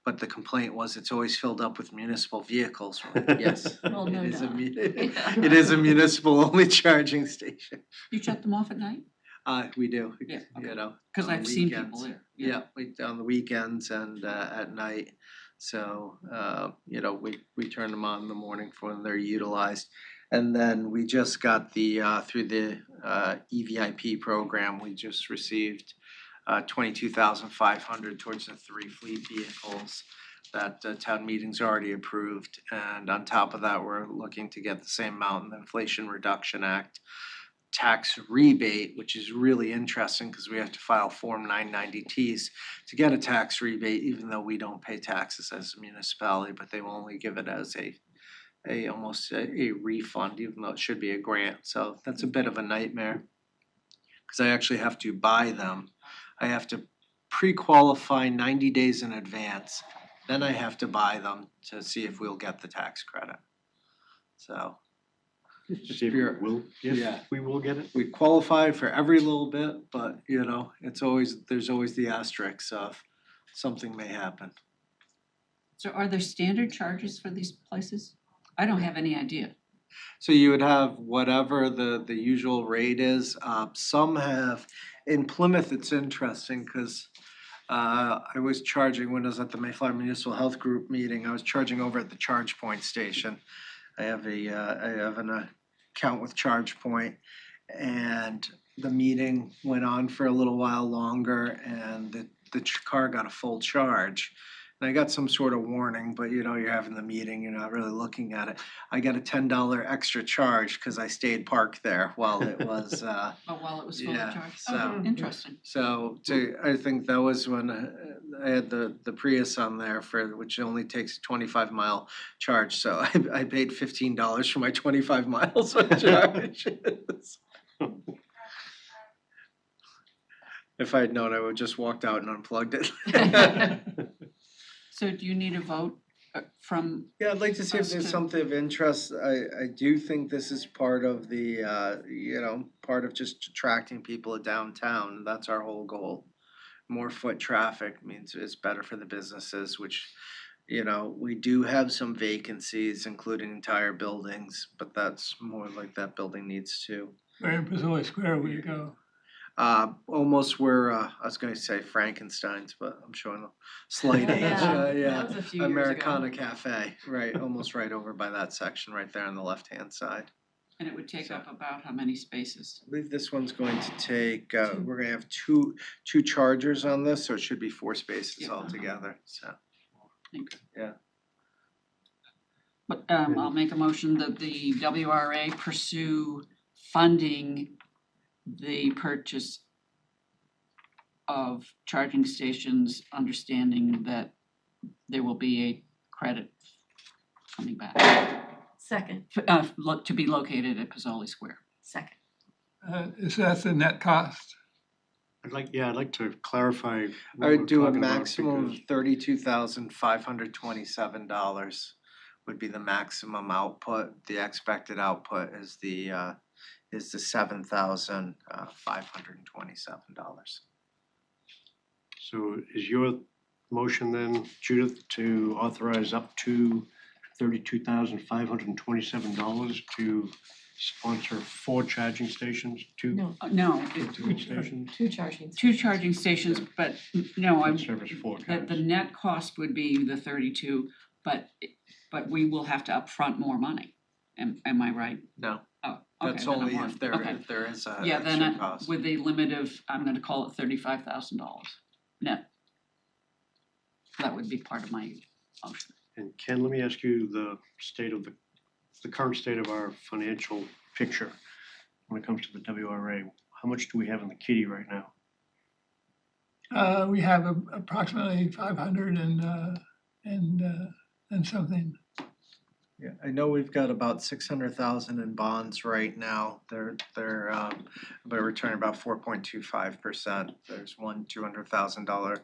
[SPEAKER 3] but the complaint was it's always filled up with municipal vehicles. Yes,
[SPEAKER 5] Well, no
[SPEAKER 3] it is a
[SPEAKER 5] doubt.
[SPEAKER 3] it is a municipal only charging station.
[SPEAKER 7] You shut them off at night?
[SPEAKER 3] We do,
[SPEAKER 7] Yeah, okay.
[SPEAKER 3] on
[SPEAKER 7] Cause
[SPEAKER 3] the
[SPEAKER 7] I've seen
[SPEAKER 3] weekends.
[SPEAKER 7] people there.
[SPEAKER 3] Yeah, on the weekends and at night. So we turn them on in the morning for when they're utilized. And then we just got through the EVIP program, we just received $22,500 towards the 3 fleet vehicles that town meeting's already approved. And on top of that, we're looking to get the same amount in the Inflation Reduction Act tax rebate, which is really interesting because we have to file Form 990Ts to get a tax rebate, even though we don't pay taxes as a municipality, but they will only give it as almost a refund, even though it should be a grant. So that's a bit of a nightmare because I actually have to buy them. I have to pre-qualify 90 days in advance, then I have to buy them to see if we'll get the tax credit. So
[SPEAKER 1] See if we will,
[SPEAKER 3] Yeah.
[SPEAKER 1] yes, we will get it.
[SPEAKER 3] we qualify for every little bit, but there's always the asterisk of something may happen.
[SPEAKER 7] So are there standard charges for these places? I don't have any idea.
[SPEAKER 3] So you would have whatever the usual rate is. Some have, in Plymouth, it's interesting because I was charging, when I was at the Mayflower Municipal Health Group meeting, I was charging over at the Charge Point station. I have an account with Charge Point, and the meeting went on for a little while longer and the car got a full charge. And I got some sort of warning, but you're having the meeting, you're not really looking at it. I got a $10 extra charge because I stayed parked there while it was
[SPEAKER 7] Oh, while it was fully
[SPEAKER 3] Yeah,
[SPEAKER 7] charged?
[SPEAKER 3] so-
[SPEAKER 7] Oh, interesting.
[SPEAKER 3] So I think that was when I had the Prius on there which only takes a 25-mile charge. So I paid $15 for my 25 miles of charge. If I had known, I would have just walked out and unplugged it.
[SPEAKER 7] So do you need a vote from,
[SPEAKER 3] Yeah, I'd like to see if
[SPEAKER 7] us
[SPEAKER 3] there's
[SPEAKER 7] to-
[SPEAKER 3] something of interest. I do think this is part of the, part of just attracting people to downtown. That's our whole goal. More foot traffic means it's better for the businesses, which, we do have some vacancies, including entire buildings, but that's more like that building needs to.
[SPEAKER 2] Where in Pizzoli Square would you go?
[SPEAKER 3] Almost where, I was gonna say Frankenstein's, but I'm showing a slight age,
[SPEAKER 5] Yeah,
[SPEAKER 3] yeah.
[SPEAKER 5] that was a few years ago.
[SPEAKER 3] Americana Cafe, right, almost right over by that section right there on the left-hand side.
[SPEAKER 7] and it would take up about how many spaces?
[SPEAKER 3] I believe this one's going to take,
[SPEAKER 5] Two.
[SPEAKER 3] we're gonna have two chargers on this, so it should be 4 spaces
[SPEAKER 7] Yeah.
[SPEAKER 3] altogether, so.
[SPEAKER 7] Thank you.
[SPEAKER 3] Yeah.
[SPEAKER 7] But I'll make a motion that the WRA pursue funding the purchase of charging stations, understanding that there will be a credit coming back.
[SPEAKER 5] Second,
[SPEAKER 7] To be located at Pizzoli Square.
[SPEAKER 5] second.
[SPEAKER 2] Is that the net cost?
[SPEAKER 1] I'd like to clarify.
[SPEAKER 3] I
[SPEAKER 1] what we're
[SPEAKER 3] would do a
[SPEAKER 1] talking about
[SPEAKER 3] maximum of
[SPEAKER 1] because-
[SPEAKER 3] $32,527 would be the maximum output. The expected output is the $7,527.
[SPEAKER 1] So is your motion then, Judith, to authorize up to $32,527 to sponsor 4 charging stations, 2
[SPEAKER 5] No,
[SPEAKER 7] No,
[SPEAKER 1] stations?
[SPEAKER 5] 2 charging.
[SPEAKER 7] 2 charging stations, but no, I'm,
[SPEAKER 1] That service 4
[SPEAKER 7] that the
[SPEAKER 1] cars.
[SPEAKER 7] net cost would be the 32, but we will have to upfront more money. Am I right?
[SPEAKER 3] No,
[SPEAKER 7] Oh, okay,
[SPEAKER 3] that's
[SPEAKER 7] then I'm
[SPEAKER 3] only
[SPEAKER 7] wrong.
[SPEAKER 3] if there
[SPEAKER 7] Okay.
[SPEAKER 3] is a
[SPEAKER 7] Yeah, then
[SPEAKER 3] extra cost.
[SPEAKER 7] with a limit of, I'm gonna call it $35,000 net. That would be part of my motion.
[SPEAKER 1] And Ken, let me ask you the current state of our financial picture when it comes to the WRA. How much do we have in the kitty right now?
[SPEAKER 2] We have approximately 500 and something.
[SPEAKER 3] Yeah, I know we've got about 600,000 in bonds right now. They're returning about 4.25%. There's one $200,000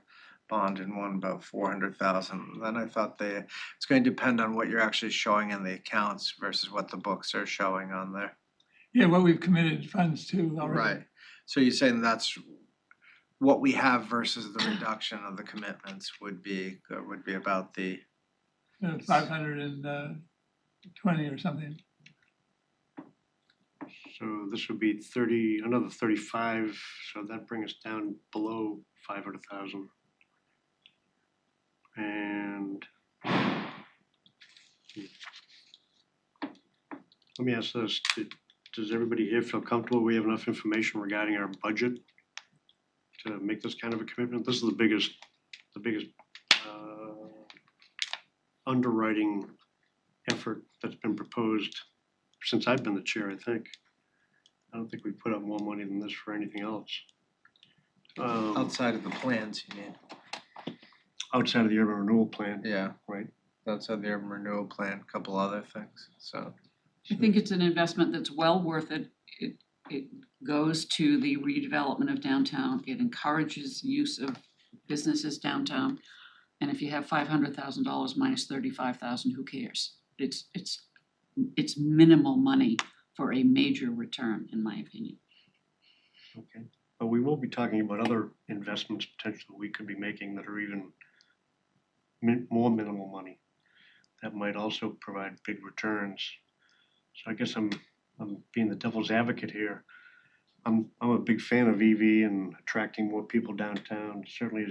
[SPEAKER 3] bond and one about 400,000. Then I thought it's going to depend on what you're actually showing in the accounts versus what the books are showing on there.
[SPEAKER 2] Yeah, what we've committed funds to already.
[SPEAKER 3] Right. So you're saying that's what we have versus the reduction of the commitments would be about the
[SPEAKER 2] 520 or something.
[SPEAKER 1] So this would be another 35, so that brings us down below 500,000. And let me ask this, does everybody here feel comfortable we have enough information regarding our budget to make this kind of a commitment? This is the biggest underwriting effort that's been proposed since I've been the chair, I think. I don't think we put up more money than this for anything else.
[SPEAKER 3] outside of the plans, you mean?
[SPEAKER 1] Outside of the urban renewal plan,
[SPEAKER 3] Yeah,
[SPEAKER 1] right?
[SPEAKER 3] outside the urban renewal plan, a couple other things, so.
[SPEAKER 7] I think it's an investment that's well worth it. It goes to the redevelopment of downtown. It encourages use of businesses downtown. And if you have $500,000 minus 35,000, who cares? It's minimal money for a major return, in my opinion.
[SPEAKER 1] Okay, but we will be talking about other investments potentially we could be making that are even more minimal money. That might also provide big returns. So I guess I'm being the devil's advocate here. I'm a big fan of EV and attracting more people downtown. Certainly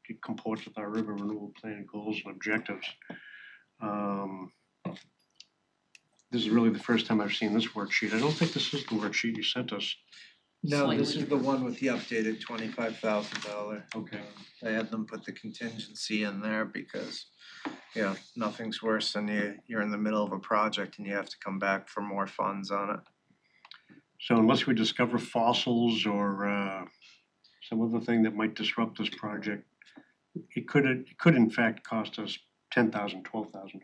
[SPEAKER 1] it comports with our urban renewal plan goals and objectives. This is really the first time I've seen this worksheet. I don't think this is the worksheet you sent us.
[SPEAKER 3] No, this
[SPEAKER 7] Slightly
[SPEAKER 3] is the one with the updated $25,000.
[SPEAKER 1] Okay.
[SPEAKER 3] I had them put the contingency in there because, nothing's worse than you're in the middle of a project and you have to come back for more funds on it.
[SPEAKER 1] So unless we discover fossils or some other thing that might disrupt this project, it could in fact cost us $10,000, $12,000.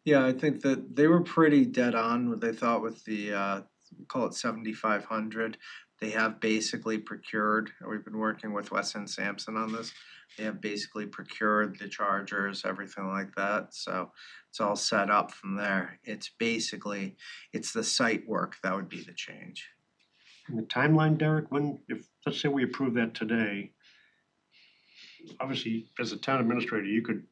[SPEAKER 3] Yeah, I think that they were pretty dead on what they thought with the call it 7,500. They have basically procured, we've been working with Weston Sampson on this. They have basically procured the chargers, everything like that, so it's all set up from there. It's basically, it's the site work that would be the change.
[SPEAKER 1] And the timeline, Derek, when, if, let's say we approve that today, obviously, as a town administrator, you could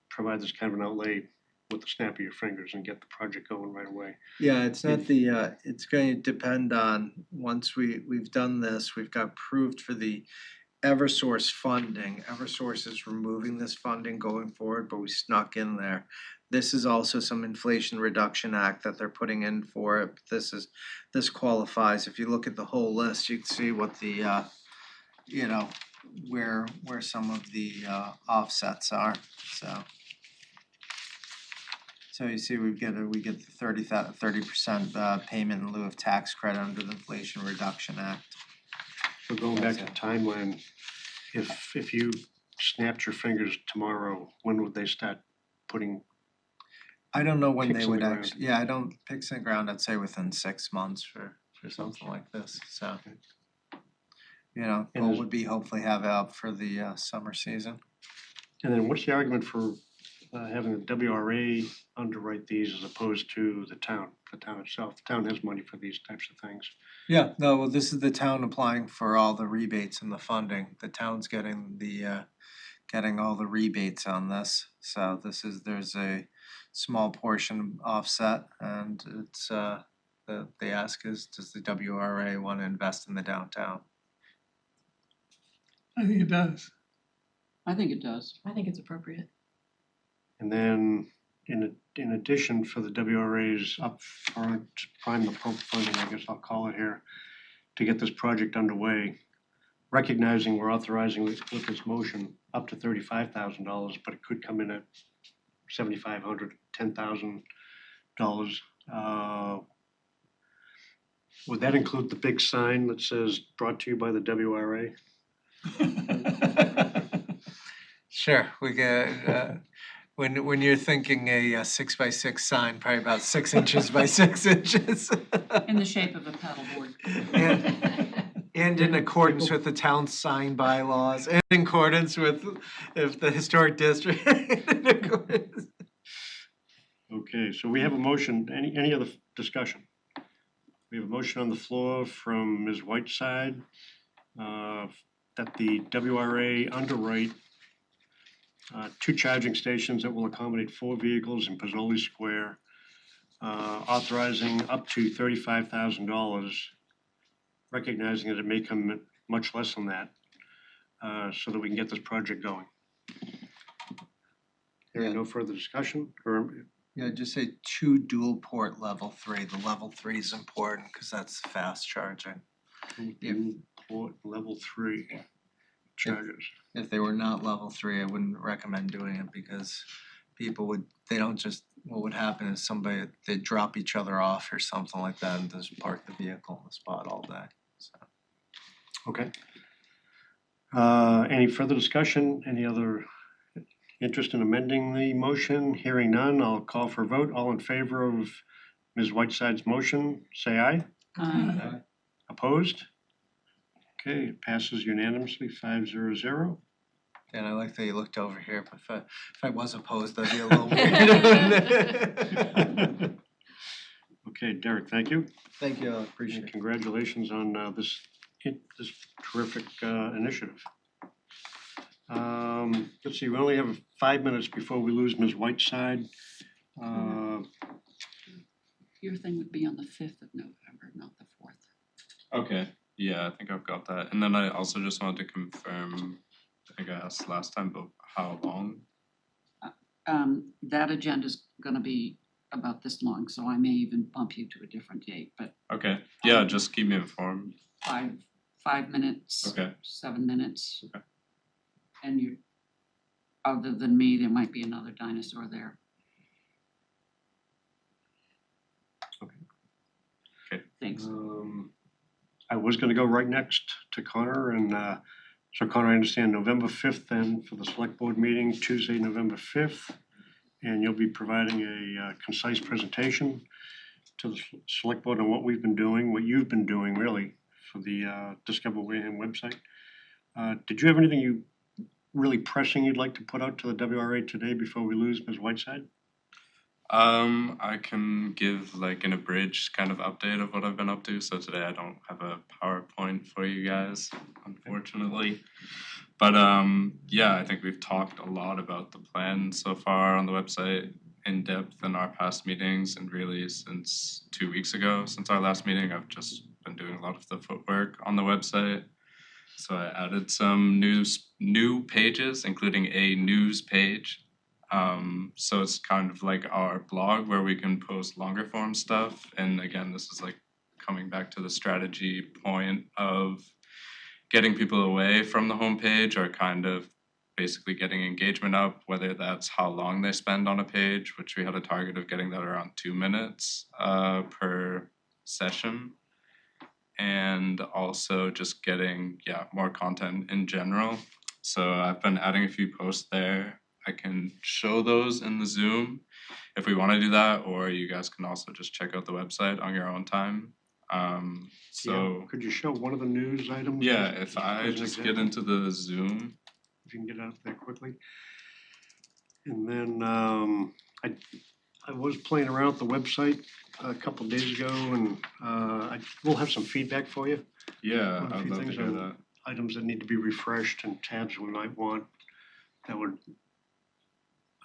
[SPEAKER 1] provide this kind of an outlay with the snap of your fingers and get the project going right away.
[SPEAKER 3] Yeah, it's not the, it's going to depend on, once we've done this, we've got approved for the Eversource funding. Eversource is removing this funding going forward, but we snuck in there. This is also some Inflation Reduction Act that they're putting in for it. This qualifies. If you look at the whole list, you can see what the, you know, where some of the offsets are, so. So you see, we get the 30% payment in lieu of tax credit under the Inflation Reduction Act.
[SPEAKER 1] So going back to the timeline, if you snapped your fingers tomorrow, when would they start putting?
[SPEAKER 3] I don't know when
[SPEAKER 1] Picks
[SPEAKER 3] they
[SPEAKER 1] in the
[SPEAKER 3] would
[SPEAKER 1] ground.
[SPEAKER 3] actually, yeah, I don't, picks in the ground, I'd say within 6 months for something like this, so. You know,
[SPEAKER 1] And
[SPEAKER 3] goal
[SPEAKER 1] is-
[SPEAKER 3] would be hopefully have it up for the summer season.
[SPEAKER 1] And then what's the argument for having the WRA underwrite these as opposed to the town itself? The town has money for these types of things.
[SPEAKER 3] Yeah, no, well, this is the town applying for all the rebates and the funding. The town's getting the getting all the rebates on this. So there's a small portion offset, and it's the ask is, does the WRA want to invest in the downtown?
[SPEAKER 2] I think it does.
[SPEAKER 7] I think it does.
[SPEAKER 5] I think it's appropriate.
[SPEAKER 1] And then in addition, for the WRA's upfront prime the pump funding, I guess I'll call it here, to get this project underway, recognizing we're authorizing with this motion up to $35,000, but it could come in at $7,500, $10,000. Would that include the big sign that says "Brought to you by the WRA"?
[SPEAKER 3] Sure, we get when you're thinking a 6x6 sign, probably about 6 inches by 6 inches.
[SPEAKER 7] In the shape of a paddleboard.
[SPEAKER 3] And in accordance with the town's sign bylaws, and in accordance with if the historic district. In accordance.
[SPEAKER 1] Okay, so we have a motion. Any other discussion? We have a motion on the floor from Ms. Whiteside that the WRA underwrite 2 charging stations that will accommodate 4 vehicles in Pizzoli Square, authorizing up to $35,000, recognizing that it may come much less than that, so that we can get this project going. Hearing no further discussion, or
[SPEAKER 3] Yeah, just say 2 dual port level 3. The level 3 is important because that's fast charging.
[SPEAKER 1] port level 3 chargers.
[SPEAKER 3] If they were not level 3, I wouldn't recommend doing it because people what would happen is they'd drop each other off or something like that and just park the vehicle in the spot all day, so.
[SPEAKER 1] Okay. Any further discussion? Any other interest in amending the motion? Hearing none, I'll call for a vote. All in favor of Ms. Whiteside's motion, say aye. Opposed? Okay, it passes unanimously, 5-0-0.
[SPEAKER 3] And I like that you looked over here, but if I was opposed, that'd be a little weird.
[SPEAKER 1] Okay, Derek, thank you.
[SPEAKER 3] Thank you, I appreciate
[SPEAKER 1] And
[SPEAKER 3] it.
[SPEAKER 1] congratulations on this terrific initiative. Let's see, we only have 5 minutes before we lose Ms. Whiteside.
[SPEAKER 7] Your thing would be on the 5th of November, not the 4th.
[SPEAKER 8] Okay, yeah, I think I've got that. And then I also just wanted to confirm, I think I asked last time, but how long?
[SPEAKER 7] That agenda's gonna be about this long, so I may even bump you to a different date, but
[SPEAKER 8] Okay, yeah, just keep me informed.
[SPEAKER 7] 5 minutes.
[SPEAKER 8] Okay.
[SPEAKER 7] 7 minutes.
[SPEAKER 8] Okay.
[SPEAKER 7] And you, other than me, there might be another dinosaur there.
[SPEAKER 1] Okay.
[SPEAKER 7] Thanks.
[SPEAKER 1] I was gonna go right next to Connor, and so Connor, I understand November 5th then for the select board meeting, Tuesday, November 5th. And you'll be providing a concise presentation. to the select board on what we've been doing, what you've been doing really for the Discover Wareham website. Did you have anything you really pressing you'd like to put out to the WRA today before we lose Ms. Whiteside?
[SPEAKER 8] I can give like an abridged kind of update of what I've been up to. So today I don't have a PowerPoint for you guys, unfortunately. But yeah, I think we've talked a lot about the plan so far on the website in depth in our past meetings, and really since 2 weeks ago, since our last meeting, I've just been doing a lot of the footwork on the website. So I added some new pages, including a news page. So it's kind of like our blog where we can post longer form stuff. And again, this is like coming back to the strategy point of getting people away from the homepage, or kind of basically getting engagement up, whether that's how long they spend on a page, which we had a target of getting that around 2 minutes per session. And also just getting, more content in general. So I've been adding a few posts there. I can show those in the Zoom if we want to do that, or you guys can also just check out the website on your own time. So
[SPEAKER 1] Could you show one of the news items?
[SPEAKER 8] yeah,
[SPEAKER 1] just
[SPEAKER 8] if
[SPEAKER 1] as
[SPEAKER 8] I
[SPEAKER 1] an
[SPEAKER 8] just
[SPEAKER 1] example?
[SPEAKER 8] get into the Zoom,
[SPEAKER 1] If you can get out there quickly. And then I was playing around with the website a couple of days ago, and we'll have some feedback for you.
[SPEAKER 8] yeah,
[SPEAKER 1] On a
[SPEAKER 8] I'd
[SPEAKER 1] few
[SPEAKER 8] love to
[SPEAKER 1] things
[SPEAKER 8] hear
[SPEAKER 1] on-
[SPEAKER 8] that.
[SPEAKER 1] Items that need to be refreshed and tabs we might want that would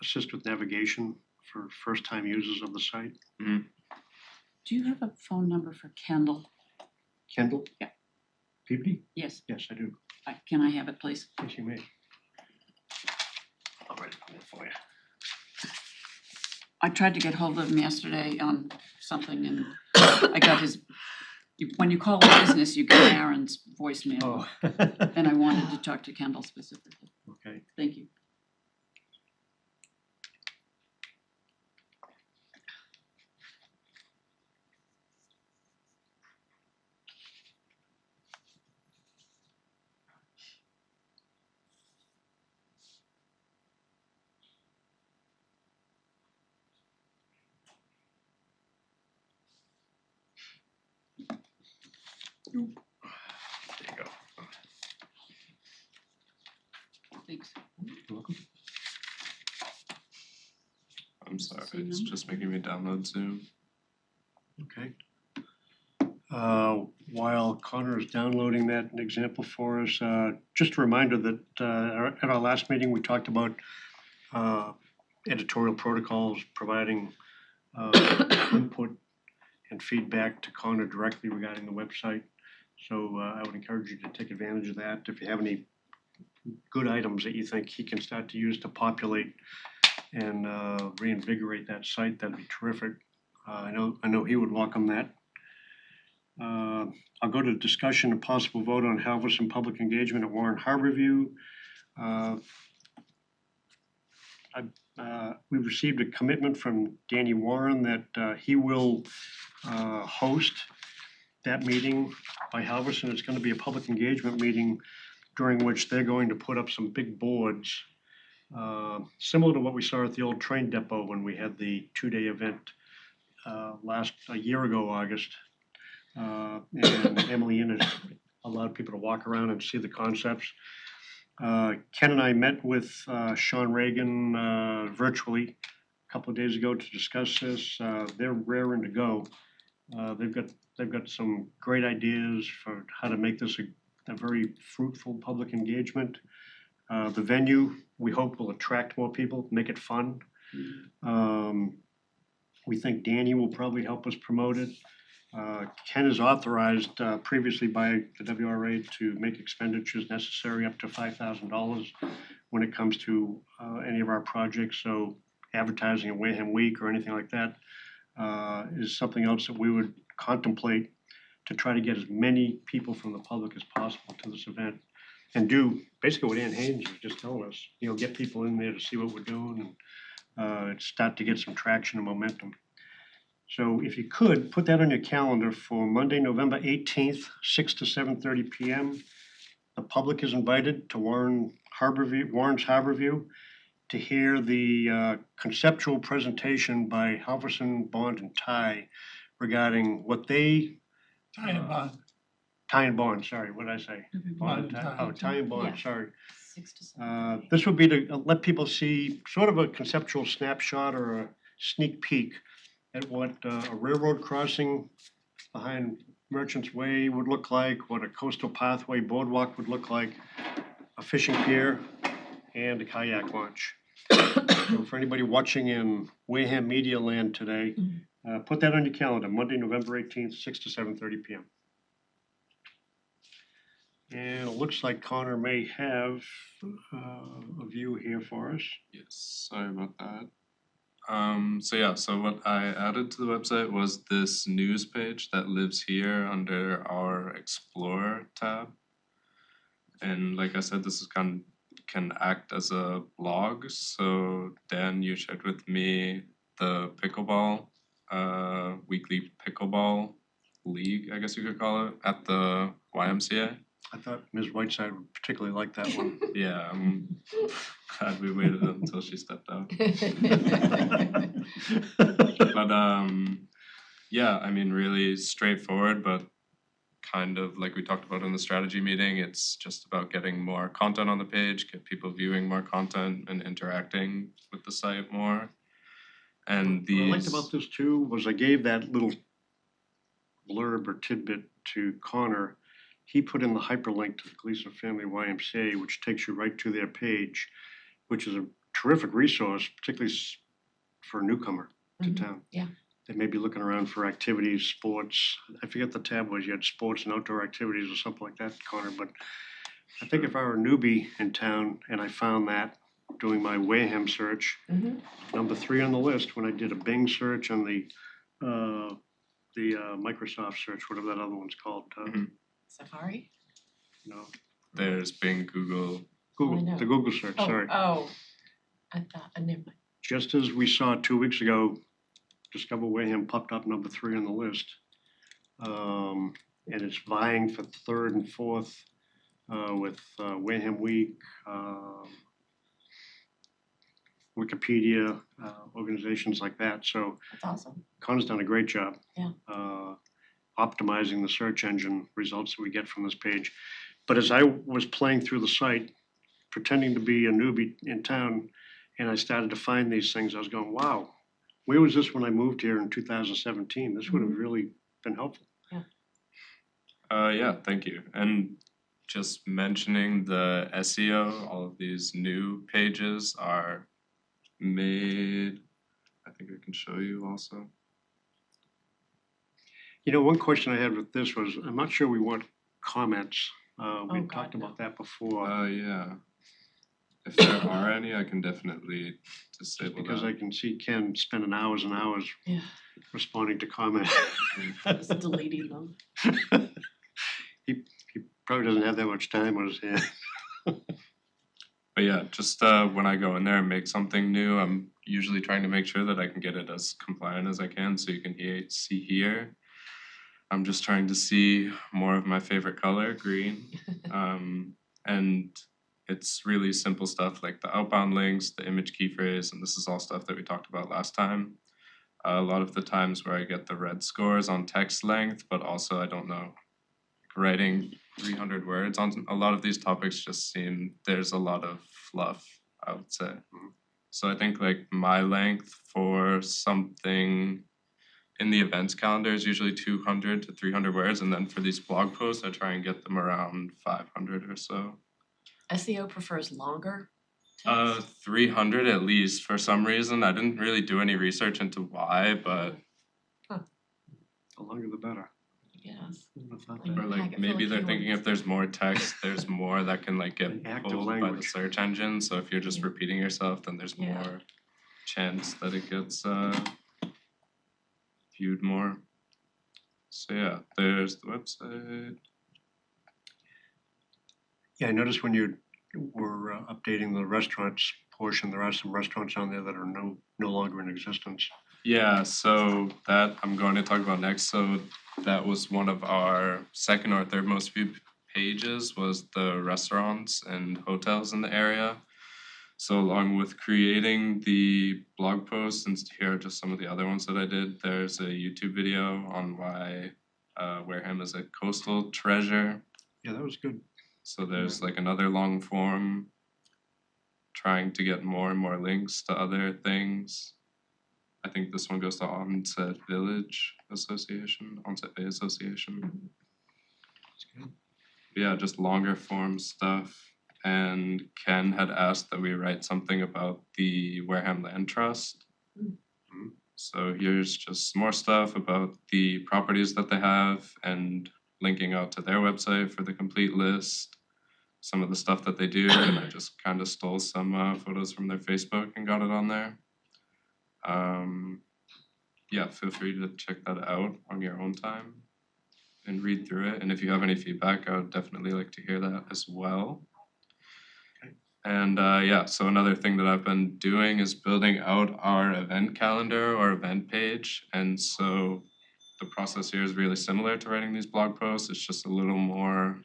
[SPEAKER 1] assist with navigation for first-time users of the site.
[SPEAKER 7] Do you have a phone number for Kendall?
[SPEAKER 1] Kendall?
[SPEAKER 7] Yeah.
[SPEAKER 1] Peabody?
[SPEAKER 7] Yes,
[SPEAKER 1] Yes, I do.
[SPEAKER 7] can I have it, please?
[SPEAKER 1] Yes, you may. I'll write it down for you.
[SPEAKER 7] I tried to get hold of him yesterday on something and I got his, when you call a business, you get Aaron's voicemail.
[SPEAKER 1] Oh.
[SPEAKER 7] And I wanted to talk to Kendall specifically.
[SPEAKER 1] Okay.
[SPEAKER 7] Thank you.
[SPEAKER 8] There you go.
[SPEAKER 7] Thanks.
[SPEAKER 1] You're welcome.
[SPEAKER 8] I'm sorry,
[SPEAKER 7] Same
[SPEAKER 8] it's
[SPEAKER 7] number?
[SPEAKER 8] just making me download Zoom.
[SPEAKER 1] Okay. While Connor is downloading that example for us, just a reminder that at our last meeting, we talked about editorial protocols, providing input and feedback to Connor directly regarding the website. So I would encourage you to take advantage of that. If you have any good items that you think he can start to use to populate and reinvigorate that site, that'd be terrific. I know he would welcome that. I'll go to discussion and possible vote on Halverson public engagement at Warren Harborview. We received a commitment from Danny Warren that he will host that meeting by Halverson. It's going to be a public engagement meeting during which they're going to put up some big boards, similar to what we saw at the old train depot when we had the 2-day event a year ago, August. And Emily Innes allowed people to walk around and see the concepts. Ken and I met with Sean Reagan virtually a couple of days ago to discuss this. They're raring to go. They've got some great ideas for how to make this a very fruitful public engagement. The venue, we hope, will attract more people, make it fun. We think Danny will probably help us promote it. Ken is authorized previously by the WRA to make expenditures necessary up to $5,000 when it comes to any of our projects. So advertising a Wareham Week or anything like that is something else that we would contemplate to try to get as many people from the public as possible to this event and do basically what Ann Haynes was just telling us, get people in there to see what we're doing and start to get some traction and momentum. So if you could, put that on your calendar for Monday, November 18th, 6 to 7:30 p.m. The public is invited to Warren's Harborview to hear the conceptual presentation by Halverson, Bond, and Ty regarding what they,
[SPEAKER 2] Tie and bond.
[SPEAKER 1] tie and bond, sorry, what did I say?
[SPEAKER 2] Bond and
[SPEAKER 1] Tie-
[SPEAKER 2] tie.
[SPEAKER 1] Oh, tie and bond,
[SPEAKER 5] Yeah.
[SPEAKER 1] sorry.
[SPEAKER 5] 6 to 7:30.
[SPEAKER 1] This would be to let people see sort of a conceptual snapshot or a sneak peek at what a railroad crossing behind Merchants Way would look like, what a coastal pathway boardwalk would look like, a fishing pier, and a kayak launch. So for anybody watching in Wareham Media Land today, put that on your calendar, Monday, November 18th, 6 to 7:30 p.m. And it looks like Connor may have a view here for us.
[SPEAKER 8] Yes, sorry about that. So what I added to the website was this news page that lives here under our Explore tab. And like I said, this is can act as a blog. So Dan, you shared with me the pickleball, weekly pickleball league, I guess you could call it, at the YMCA.
[SPEAKER 1] I thought Ms. Whiteside would particularly like that one.
[SPEAKER 8] Yeah, I'm glad we waited until she stepped out. But yeah, I mean, really straightforward, but kind of like we talked about in the strategy meeting, it's just about getting more content on the page, get people viewing more content and interacting with the site more. And
[SPEAKER 1] What I liked
[SPEAKER 8] these,
[SPEAKER 1] about this too was I gave that little blurb or tidbit to Connor. He put in the hyperlink to the Gleason Family YMCA, which takes you right to their page, which is a terrific resource, particularly for a newcomer to
[SPEAKER 5] Mhm,
[SPEAKER 1] town.
[SPEAKER 5] yeah.
[SPEAKER 1] They may be looking around for activities, sports. I forget the tab was. You had sports and outdoor activities or something like that, Connor. But I think if I were a newbie in town and I found that doing my Wareham search,
[SPEAKER 5] Mhm.
[SPEAKER 1] number 3 on the list when I did a Bing search and the Microsoft search, whatever that other one's called.
[SPEAKER 5] Safari?
[SPEAKER 1] No,
[SPEAKER 8] there's Bing, Google.
[SPEAKER 1] Google,
[SPEAKER 5] know.
[SPEAKER 1] the Google search. Sorry.
[SPEAKER 5] I thought, never mind.
[SPEAKER 1] Just as we saw 2 weeks ago, Discover Wareham popped up number 3 on the list. And it's vying for 3rd and 4th with Wareham Week, Wikipedia, organizations like that. So
[SPEAKER 5] That's awesome.
[SPEAKER 1] Connor's done a great job.
[SPEAKER 5] Yeah.
[SPEAKER 1] Optimizing the search engine results that we get from this page. But as I was playing through the site, pretending to be a newbie in town, and I started to find these things, I was going, wow, where was this when I moved here in 2017? This would have really been helpful.
[SPEAKER 8] Yeah, thank you. And just mentioning the SEO, all of these new pages are made, I think I can show you also.
[SPEAKER 1] You know, one question I had with this was, I'm not sure we want comments. We
[SPEAKER 5] God,
[SPEAKER 1] talked
[SPEAKER 5] no.
[SPEAKER 1] about that before,
[SPEAKER 8] Yeah. If there are any, I can definitely disable
[SPEAKER 1] because
[SPEAKER 8] that.
[SPEAKER 1] I can see Ken spending hours and hours
[SPEAKER 5] Yeah,
[SPEAKER 1] responding to comments.
[SPEAKER 5] just deleting them.
[SPEAKER 1] He probably doesn't have that much time on his hands.
[SPEAKER 8] But yeah, just when I go in there and make something new, I'm usually trying to make sure that I can get it as compliant as I can. So you can see here, I'm just trying to see more of my favorite color, green. And it's really simple stuff like the outbound links, the image key phrase, and this is all stuff that we talked about last time. A lot of the times where I get the red scores on text length, but also I don't know, writing 300 words on a lot of these topics just seem there's a lot of fluff, I would say. So I think like my length for something in the events calendar is usually 200 to 300 words, and then for these blog posts I try and get them around 500 or so.
[SPEAKER 5] SEO prefers longer text.
[SPEAKER 8] 300 at least for some reason. I didn't really do any research into why, but
[SPEAKER 1] The longer the better.
[SPEAKER 5] Yes.
[SPEAKER 8] or like maybe they're thinking if there's more text, there's more that can like get
[SPEAKER 1] An active
[SPEAKER 8] pulled by the
[SPEAKER 1] language.
[SPEAKER 8] search engine. So if you're just
[SPEAKER 5] Yeah.
[SPEAKER 8] repeating yourself, then there's
[SPEAKER 5] Yeah.
[SPEAKER 8] more chance that it gets viewed more. So yeah, there's the website.
[SPEAKER 1] Yeah, I noticed when you were updating the restaurants portion, there are some restaurants on there that are no longer in existence.
[SPEAKER 8] Yeah, so that I'm going to talk about next. So that was one of our second or third most viewed pages was the restaurants and hotels in the area. So along with creating the blog posts, and here are just some of the other ones that I did, there's a YouTube video on why Wareham is a coastal treasure.
[SPEAKER 1] Yeah, that was good.
[SPEAKER 8] So there's like another long form trying to get more and more links to other things. I think this one goes to Onset Village Association, Onset Bay Association. Yeah, just longer form stuff. And Ken had asked that we write something about the Wareham Land Trust. So here's just more stuff about the properties that they have and linking out to their website for the complete list. Some of the stuff that they do, and I just kind of stole some photos from their Facebook and got it on there. Yeah, feel free to check that out on your own time and read through it. And if you have any feedback, I would definitely like to hear that as well. And yeah, so another thing that I've been doing is building out our event calendar or event page. And so the process here is really similar to writing these blog posts. It's just a little more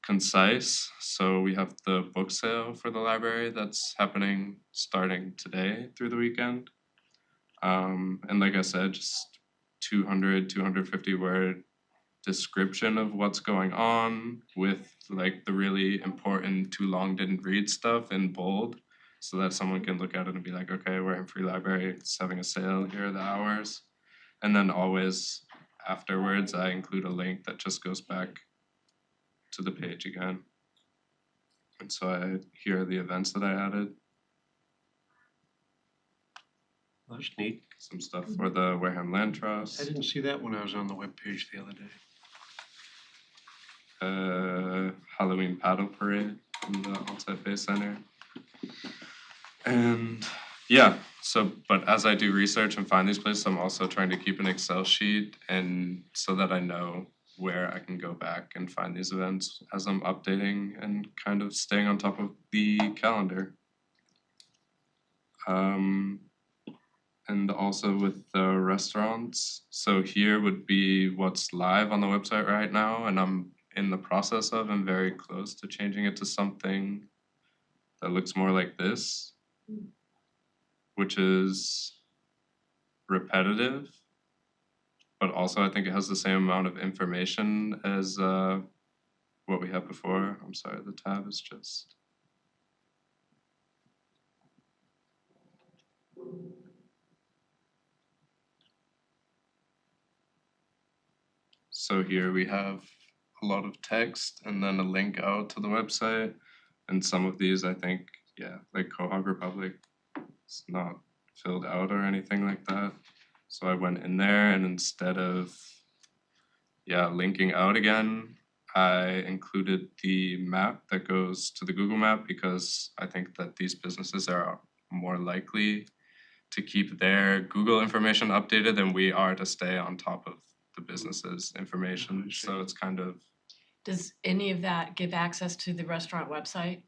[SPEAKER 8] concise. So we have the book sale for the library that's happening starting today through the weekend. And like I said, just 250 word description of what's going on with like the really important too long didn't read stuff in bold so that someone can look at it and be like, okay, Wareham Free Library is having a sale, here are the hours. And then always afterwards I include a link that just goes back to the page again. And so here are the events that I added.
[SPEAKER 1] That's neat.
[SPEAKER 8] Some stuff for the Wareham Land
[SPEAKER 1] I
[SPEAKER 8] Trust.
[SPEAKER 1] didn't see that when I was on the webpage the other day.
[SPEAKER 8] Halloween paddle parade in the Onset Bay Center. And yeah, so but as I do research and find these places, I'm also trying to keep an Excel sheet and so that I know where I can go back and find these events as I'm updating and kind of staying on top of the calendar. And also with the restaurants. So here would be what's live on the website right now, and I'm in the process of and very close to changing it to something that looks more like this, which is repetitive, but also I think it has the same amount of information as what we had before. I'm sorry, the tab is just... So here we have a lot of text and then a link out to the website. And some of these I think, yeah, like Quahog Republic, it's not filled out or anything like that. So I went in there and instead of, yeah, linking out again, I included the map that goes to the Google map because I think that these businesses are more likely to keep their Google information updated than we are to stay on top of the business's information. So it's kind of...
[SPEAKER 5] Does any of that give access to the restaurant website?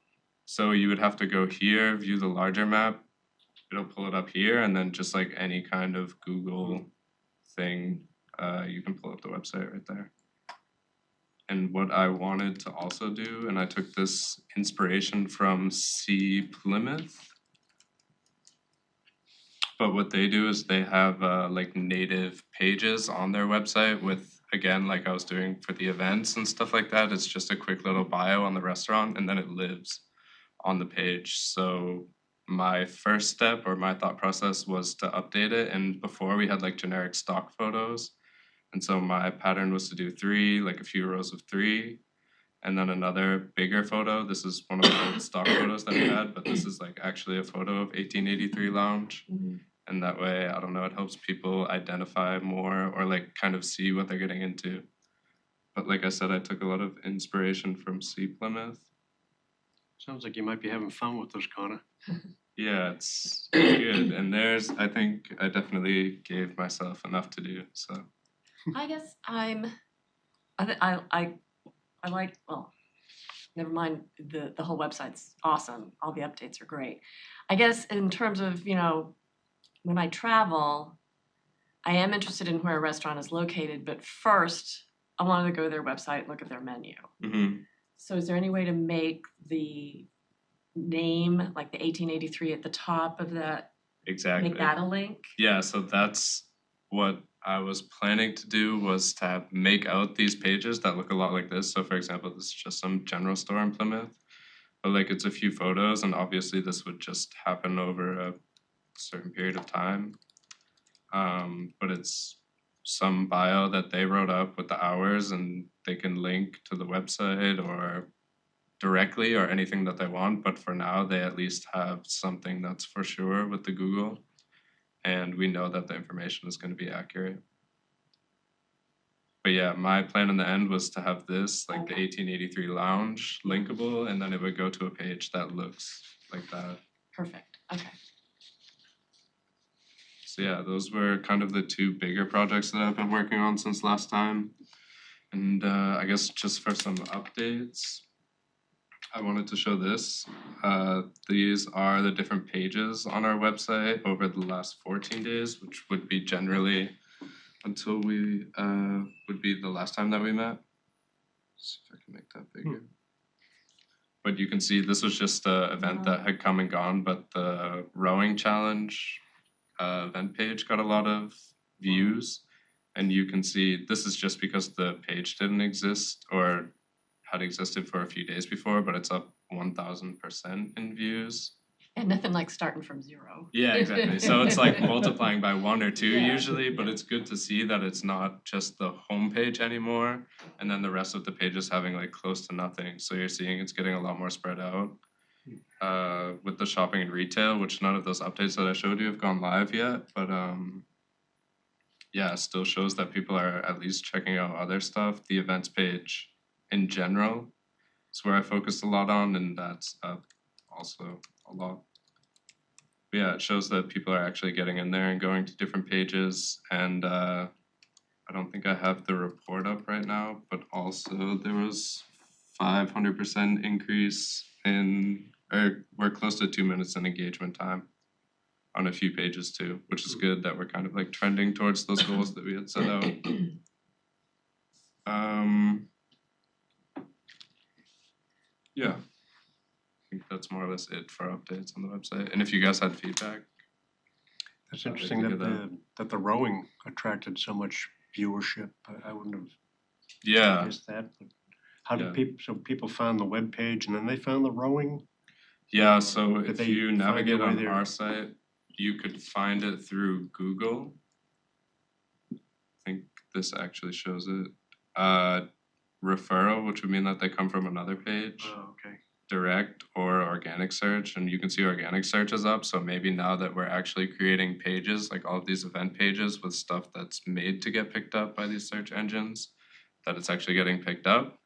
[SPEAKER 8] So you would have to go here, view the larger map. It'll pull it up here, and then just like any kind of Google thing, you can pull up the website right there. And what I wanted to also do, and I took this inspiration from C Plymouth, but what they do is they have like native pages on their website with, again, like I was doing for the events and stuff like that. It's just a quick little bio on the restaurant and then it lives on the page. So my first step or my thought process was to update it. And before we had like generic stock photos. And so my pattern was to do 3, like a few rows of 3. And then another bigger photo. This is one of the old stock photos that we had, but this is like actually a photo of 1883 Lounge. And that way, I don't know, it helps people identify more or like kind of see what they're getting into. But like I said, I took a lot of inspiration from C Plymouth.
[SPEAKER 1] Sounds like you might be having fun with this, Connor.
[SPEAKER 8] Yeah, it's good. And I think I definitely gave myself enough to do, so.
[SPEAKER 5] I guess I like, well, never mind, the whole website's awesome. All the updates are great. I guess in terms of, you know, when I travel, I am interested in where a restaurant is located, but first I wanted to go to their website and look at their menu.
[SPEAKER 8] Mm-hmm.
[SPEAKER 5] So is there any way to make the name, like the 1883 at the top of that,
[SPEAKER 8] Exactly.
[SPEAKER 5] make that a link?
[SPEAKER 8] Yeah, so that's what I was planning to do, was to make out these pages that look a lot like this. So for example, this is just some general store in Plymouth, but like it's a few photos, and obviously this would just happen over a certain period of time. But it's some bio that they wrote up with the hours, and they can link to the website or directly or anything that they want. But for now, they at least have something that's for sure with the Google, and we know that the information is going to be accurate. But yeah, my plan in the end was to have this, like the 1883 lounge, linkable, and then it would go to a page that looks like that.
[SPEAKER 5] Perfect, okay.
[SPEAKER 8] So yeah, those were kind of the two bigger projects that I've been working on since last time. And I guess just for some updates, I wanted to show this. These are the different pages on our website over the last 14 days, which would be generally until we would be the last time that we met. See if I can make that bigger. But you can see this was just an event that had come and gone, but the rowing challenge event page got a lot of views, and you can see this is just because the page didn't exist or had existed for a few days before, but it's up 1000% in views.
[SPEAKER 5] And nothing like starting from zero.
[SPEAKER 8] Yeah, exactly. So it's like multiplying by 1 or 2
[SPEAKER 5] Yeah.
[SPEAKER 8] usually, but it's good to see that it's not just the homepage anymore, and then the rest of the page is having like close to nothing. So you're seeing it's getting a lot more spread out. With the shopping and retail, which none of those updates that I showed you have gone live yet, but yeah, it still shows that people are at least checking out other stuff. The events page in general is where I focused a lot on, and that's up also a lot. But yeah, it shows that people are actually getting in there and going to different pages, and I don't think I have the report up right now, but also there was 500% increase in, or we're close to 2 minutes in engagement time on a few pages too, which is good that we're kind of like trending towards those goals that we had set out. Yeah, I think that's more or less it for updates on the website. And if you guys had feedback.
[SPEAKER 1] That's
[SPEAKER 8] I'd
[SPEAKER 1] interesting
[SPEAKER 8] like to
[SPEAKER 1] that
[SPEAKER 8] hear
[SPEAKER 1] that the rowing attracted so much viewership. I wouldn't have
[SPEAKER 8] Yeah,
[SPEAKER 1] guessed that. But how did
[SPEAKER 8] Yeah.
[SPEAKER 1] people found the web page and then they found the rowing?
[SPEAKER 8] yeah, so
[SPEAKER 1] Did
[SPEAKER 8] if
[SPEAKER 1] they
[SPEAKER 8] you
[SPEAKER 1] find
[SPEAKER 8] navigate
[SPEAKER 1] their way
[SPEAKER 8] on
[SPEAKER 1] there?
[SPEAKER 8] our site, you could find it through Google. I think this actually shows it. Referral, which would mean that they come from another page.
[SPEAKER 1] Oh, okay.
[SPEAKER 8] Direct or organic search, and you can see organic search is up. So maybe now that we're actually creating pages, like all of these event pages with stuff that's made to get picked up by these search engines, that it's actually getting picked up.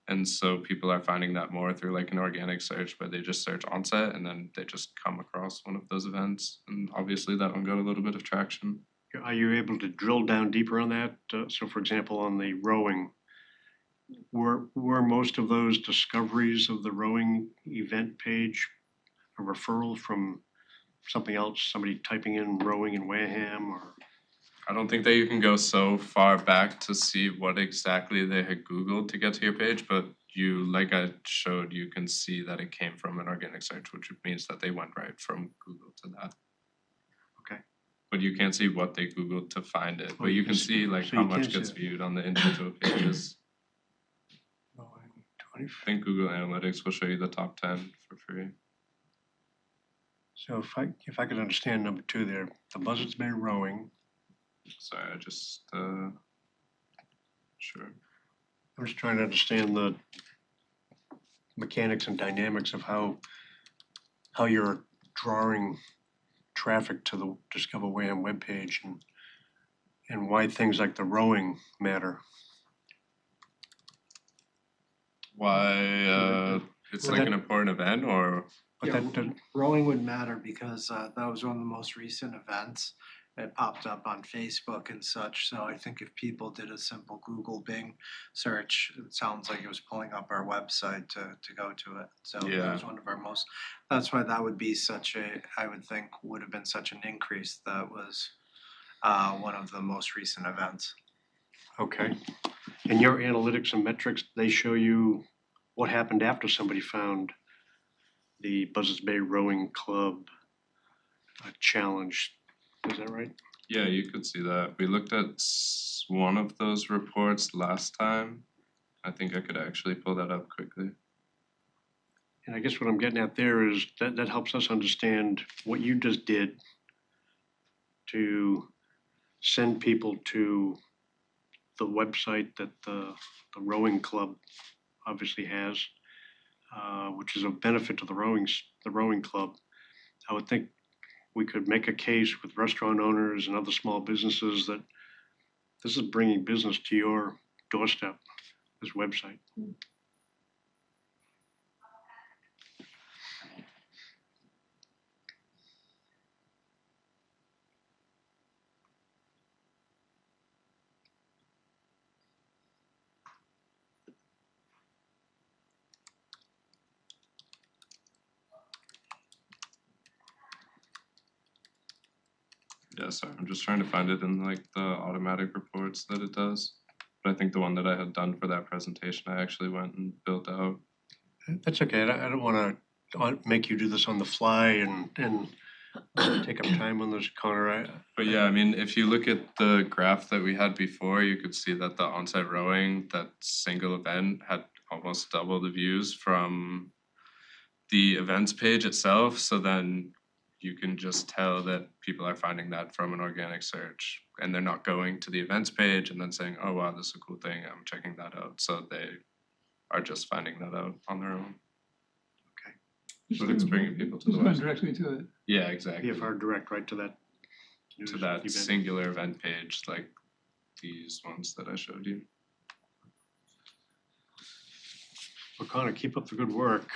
[SPEAKER 8] And so people are finding that more through like an organic search where they just search onset and then they just come across one of those events. And obviously that one got a little bit of traction.
[SPEAKER 1] Are you able to drill down deeper on that? So for example, on the rowing, were most of those discoveries of the rowing event page a referral from something else, somebody typing in rowing in Wareham or?
[SPEAKER 8] I don't think that you can go so far back to see what exactly they had Googled to get to your page, but you, like I showed, you can see that it came from an organic search, which means that they went right from Google to that.
[SPEAKER 1] Okay.
[SPEAKER 8] But you can't see what they Googled to find it,
[SPEAKER 1] Oh,
[SPEAKER 8] but you can see like
[SPEAKER 1] so
[SPEAKER 8] how
[SPEAKER 1] you can
[SPEAKER 8] much
[SPEAKER 1] see
[SPEAKER 8] gets
[SPEAKER 1] it.
[SPEAKER 8] viewed on the individual pages.
[SPEAKER 1] Rowing
[SPEAKER 8] I think Google Analytics will show you the top 10 for free.
[SPEAKER 1] So if I could understand number 2 there, the Buzzards Bay rowing.
[SPEAKER 8] Sorry, I just, sure.
[SPEAKER 1] I'm just trying to understand the mechanics and dynamics of how you're drawing traffic to the Discover Wareham webpage and why things like the rowing matter.
[SPEAKER 8] Why, it's
[SPEAKER 1] Well,
[SPEAKER 8] like
[SPEAKER 1] that-
[SPEAKER 8] an important event, or?
[SPEAKER 1] But
[SPEAKER 3] Yeah,
[SPEAKER 1] that doesn't,
[SPEAKER 3] rowing would matter because that was one of the most recent events. It popped up on Facebook and such, so I think if people did a simple Google Bing search, it sounds like it was pulling up our website to go to it. So that
[SPEAKER 8] Yeah.
[SPEAKER 3] was one of our most, that's why that would be such a, I would think would have been such an increase. That was one of the most recent events.
[SPEAKER 1] okay. And your analytics and metrics, they show you what happened after somebody found the Buzzards Bay Rowing Club challenge. Is that right?
[SPEAKER 8] Yeah, you could see that. We looked at one of those reports last time. I think I could actually pull that up quickly.
[SPEAKER 1] And I guess what I'm getting at there is that helps us understand what you just did to send people to the website that the rowing club obviously has, which is a benefit to the rowing club. I would think we could make a case with restaurant owners and other small businesses that this is bringing business to your doorstep, this website.
[SPEAKER 8] Yeah, sorry, I'm just trying to find it in like the automatic reports that it does. But I think the one that I had done for that presentation, I actually went and built out.
[SPEAKER 1] That's okay. I don't want to make you do this on the fly and take up time on this, Connor.
[SPEAKER 8] But yeah, I mean, if you look at the graph that we had before, you could see that the on-site rowing, that single event, had almost double the views from the events page itself. So then you can just tell that people are finding that from an organic search, and they're not going to the events page and then saying, oh wow, this is a cool thing, I'm checking that out. So they are just finding that out on their own. But it's bringing people to the
[SPEAKER 2] Just going
[SPEAKER 8] website.
[SPEAKER 2] directly to it.
[SPEAKER 8] Yeah, exactly.
[SPEAKER 1] PFR direct right to that news
[SPEAKER 8] To that
[SPEAKER 1] event.
[SPEAKER 8] singular event page, like these ones that I showed you.
[SPEAKER 1] Well, Connor, keep up the good work.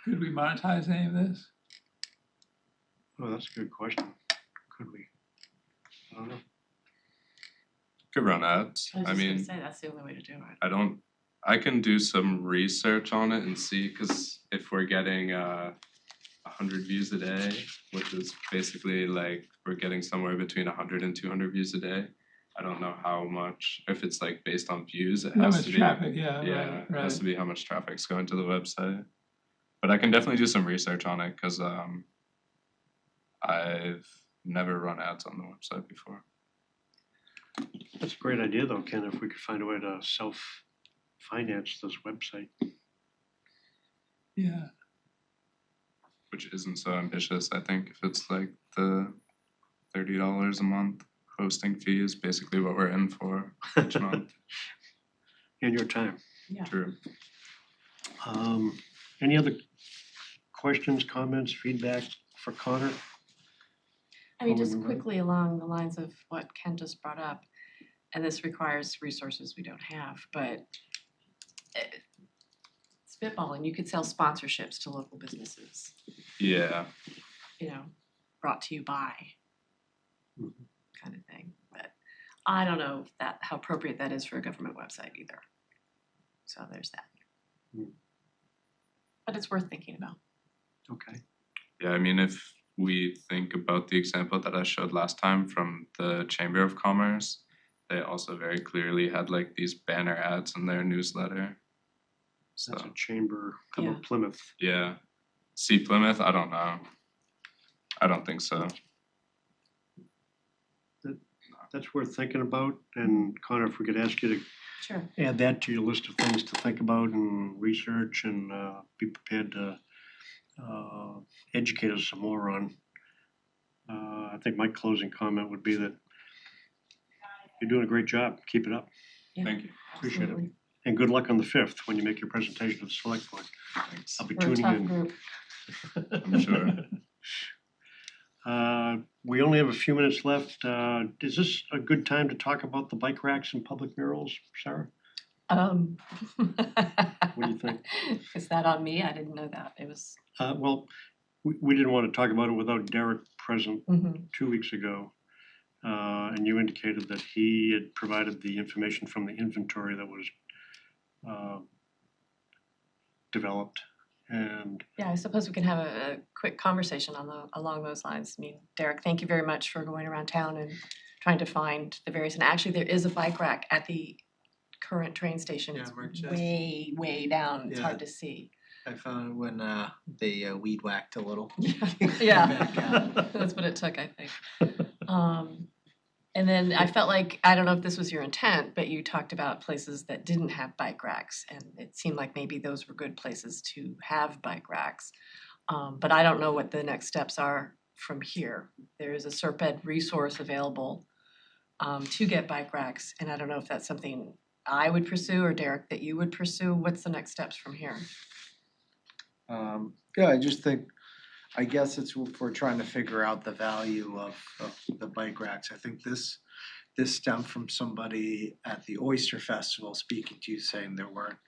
[SPEAKER 2] Could we monetize any of this?
[SPEAKER 1] Oh, that's a good question. Could we? I don't know.
[SPEAKER 8] Could run ads.
[SPEAKER 5] I was
[SPEAKER 8] I
[SPEAKER 5] just gonna
[SPEAKER 8] mean,
[SPEAKER 5] say, that's the only way to do it.
[SPEAKER 8] I can do some research on it and see, because if we're getting 100 views a day, which is basically like we're getting somewhere between 100 and 200 views a day. I don't know how much, if it's like based on views, it
[SPEAKER 2] How
[SPEAKER 8] has
[SPEAKER 2] much
[SPEAKER 8] to be.
[SPEAKER 2] traffic, yeah,
[SPEAKER 8] Yeah,
[SPEAKER 2] right,
[SPEAKER 8] it has
[SPEAKER 2] right.
[SPEAKER 8] to be how much traffic's going to the website. But I can definitely do some research on it, because I've never run ads on the website before.
[SPEAKER 1] That's a great idea though, Ken, if we could find a way to self-finance this website.
[SPEAKER 2] Yeah,
[SPEAKER 8] Which isn't so ambitious. I think if it's like the $30 a month hosting fee is basically what we're in for each month.
[SPEAKER 1] And your time.
[SPEAKER 5] Yeah.
[SPEAKER 8] True.
[SPEAKER 1] Any other questions, comments, feedback for Connor?
[SPEAKER 5] I mean,
[SPEAKER 1] Before we
[SPEAKER 5] just
[SPEAKER 1] move on.
[SPEAKER 5] quickly along the lines of what Ken just brought up, and this requires resources we don't have, but spitballing, you could sell sponsorships to local businesses,
[SPEAKER 8] Yeah.
[SPEAKER 5] you know, brought to you by
[SPEAKER 1] Mhm.
[SPEAKER 5] kind of thing. But I don't know if how appropriate that is for a government website either. So there's that.
[SPEAKER 1] Mm.
[SPEAKER 5] But it's worth thinking about.
[SPEAKER 1] Okay.
[SPEAKER 8] Yeah, I mean, if we think about the example that I showed last time from the Chamber of Commerce, they also very clearly had like these banner ads in their newsletter. So
[SPEAKER 1] That's a chamber, how about
[SPEAKER 5] Yeah.
[SPEAKER 1] Plymouth?
[SPEAKER 8] yeah. See Plymouth? I don't know. I don't think so.
[SPEAKER 1] That's worth thinking about. And Connor, if we could ask you to
[SPEAKER 5] Sure.
[SPEAKER 1] add that to your list of things to think about and research and be prepared to educate us some more on. I think my closing comment would be that you're doing a great job. Keep it up.
[SPEAKER 5] Yeah,
[SPEAKER 8] Thank you.
[SPEAKER 1] Appreciate it.
[SPEAKER 5] absolutely.
[SPEAKER 1] And good luck on the 5th when you make your presentation to the select board.
[SPEAKER 8] Thanks.
[SPEAKER 1] I'll be
[SPEAKER 5] We're a
[SPEAKER 1] tuning
[SPEAKER 5] tough
[SPEAKER 1] in.
[SPEAKER 5] group.
[SPEAKER 8] I'm sure.
[SPEAKER 1] We only have a few minutes left. Is this a good time to talk about the bike racks and public murals, Sarah?
[SPEAKER 5] What
[SPEAKER 1] do you think?
[SPEAKER 5] Is that on me? I didn't know that. It was.
[SPEAKER 1] Well, we didn't want to talk about it without Derek present
[SPEAKER 5] Mhm.
[SPEAKER 1] 2 weeks ago. And you indicated that he had provided the information from the inventory that was developed. And
[SPEAKER 5] Yeah, I suppose we can have a quick conversation along those lines. I mean, Derek, thank you very much for going around town and trying to find the various, and actually there is a bike rack at the current train station,
[SPEAKER 3] Yeah,
[SPEAKER 5] it's
[SPEAKER 3] Merchester.
[SPEAKER 5] way down, it's
[SPEAKER 3] Yeah.
[SPEAKER 5] hard to see.
[SPEAKER 3] I found when they weed whacked a little.
[SPEAKER 5] Yeah,
[SPEAKER 3] Back out.
[SPEAKER 5] that's what it took, I think. And then I felt like, I don't know if this was your intent, but you talked about places that didn't have bike racks, and it seemed like maybe those were good places to have bike racks. But I don't know what the next steps are from here. There is a Serped resource available to get bike racks, and I don't know if that's something I would pursue or Derek that you would pursue. What's the next steps from here?
[SPEAKER 3] Yeah, I just think, I guess it's if we're trying to figure out the value of the bike racks. I think this stemmed from somebody at the Oyster Festival speaking to you saying there weren't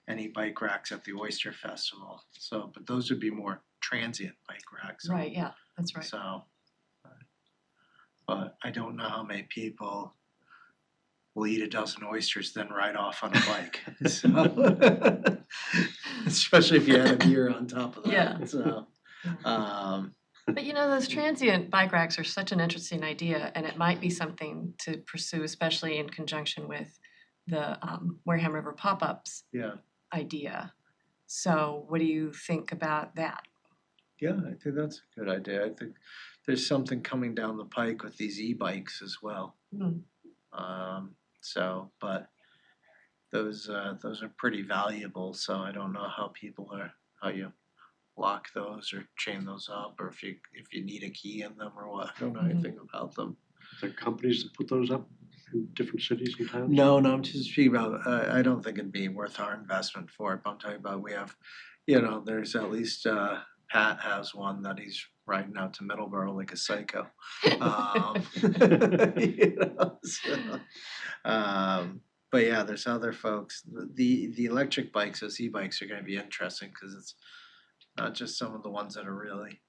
[SPEAKER 3] any bike racks at the Oyster Festival. So, but those would be more transient bike racks.
[SPEAKER 5] Right, yeah, that's right.
[SPEAKER 3] So, but I don't know how many people will eat a dozen oysters then ride off on a bike. So, especially if you had a beer on top of that.
[SPEAKER 5] Yeah.
[SPEAKER 3] So,
[SPEAKER 5] But you know, those transient bike racks are such an interesting idea, and it might be something to pursue, especially in conjunction with the Wareham River pop-ups
[SPEAKER 3] yeah,
[SPEAKER 5] idea. So what do you think about that?
[SPEAKER 3] yeah, I think that's a good idea. I think there's something coming down the pike with these e-bikes as well.
[SPEAKER 5] Hmm.
[SPEAKER 3] So, but those are pretty valuable. So I don't know how you lock those or chain those up, or if you need a key in them or what. I don't know anything about them.
[SPEAKER 1] The companies that put those up in different cities and towns?
[SPEAKER 3] No, I'm just speaking about, I don't think it'd be worth our investment for it, but I'm talking about we have, there's at least, Pat has one that he's riding out to Middleborough like a psycho. But yeah, there's other folks, the electric bikes, those e-bikes are gonna be interesting, cause it's not just some of the ones that are really,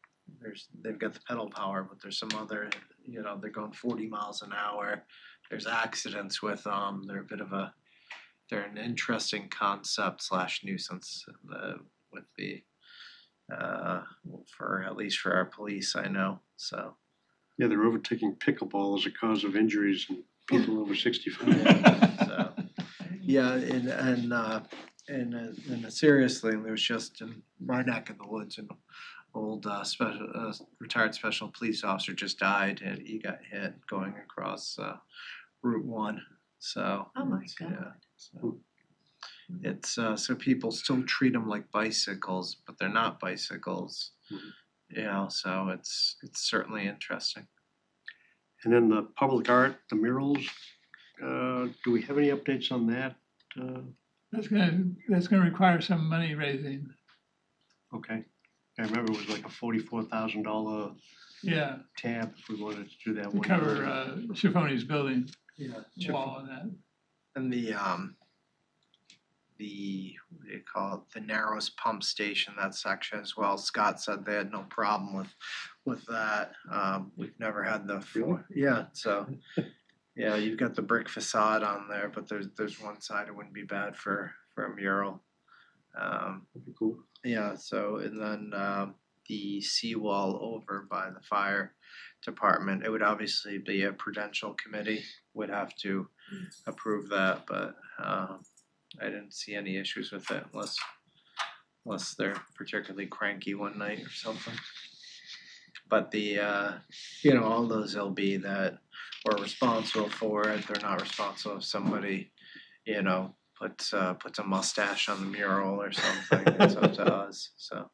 [SPEAKER 3] they've got the pedal power, but there's some other, they're going 40 miles an hour. There's accidents with them. They're an interesting concept / nuisance with the for at least for our police, I know. So
[SPEAKER 1] Yeah, they're overtaking pickleball as a cause of injuries in people over 65.
[SPEAKER 3] so yeah, and seriously, there was just in my neck of the woods an old retired special police officer just died, and he got hit going across Route 1. So
[SPEAKER 5] Oh my
[SPEAKER 3] it's-
[SPEAKER 5] God.
[SPEAKER 3] yeah, so it's so people still treat them like bicycles, but they're not bicycles. So it's certainly interesting.
[SPEAKER 1] And then the public art, the murals, do we have any updates on that?
[SPEAKER 2] That's gonna require some money raising.
[SPEAKER 1] Okay, I remember it was like a $44,000
[SPEAKER 2] Yeah,
[SPEAKER 1] tab if we wanted to do that
[SPEAKER 2] to
[SPEAKER 1] one.
[SPEAKER 2] cover Schifoni's building
[SPEAKER 3] Yeah,
[SPEAKER 2] wall and that.
[SPEAKER 3] and the what do you call it, the narrowest pump station, that section as well. Scott said they had no problem with that. We've never had the
[SPEAKER 1] Really?
[SPEAKER 3] yeah, so yeah, you've got the brick facade on there, but there's one side it wouldn't be bad for a mural.
[SPEAKER 1] That'd be cool.
[SPEAKER 3] Yeah, so and then the seawall over by the fire department, it would obviously be a prudential committee would have to approve that, but I didn't see any issues with it unless they're particularly cranky one night or something. But the all those LB that were responsible for it, they're not responsible if somebody, puts a mustache on the mural or something. It's up to us. So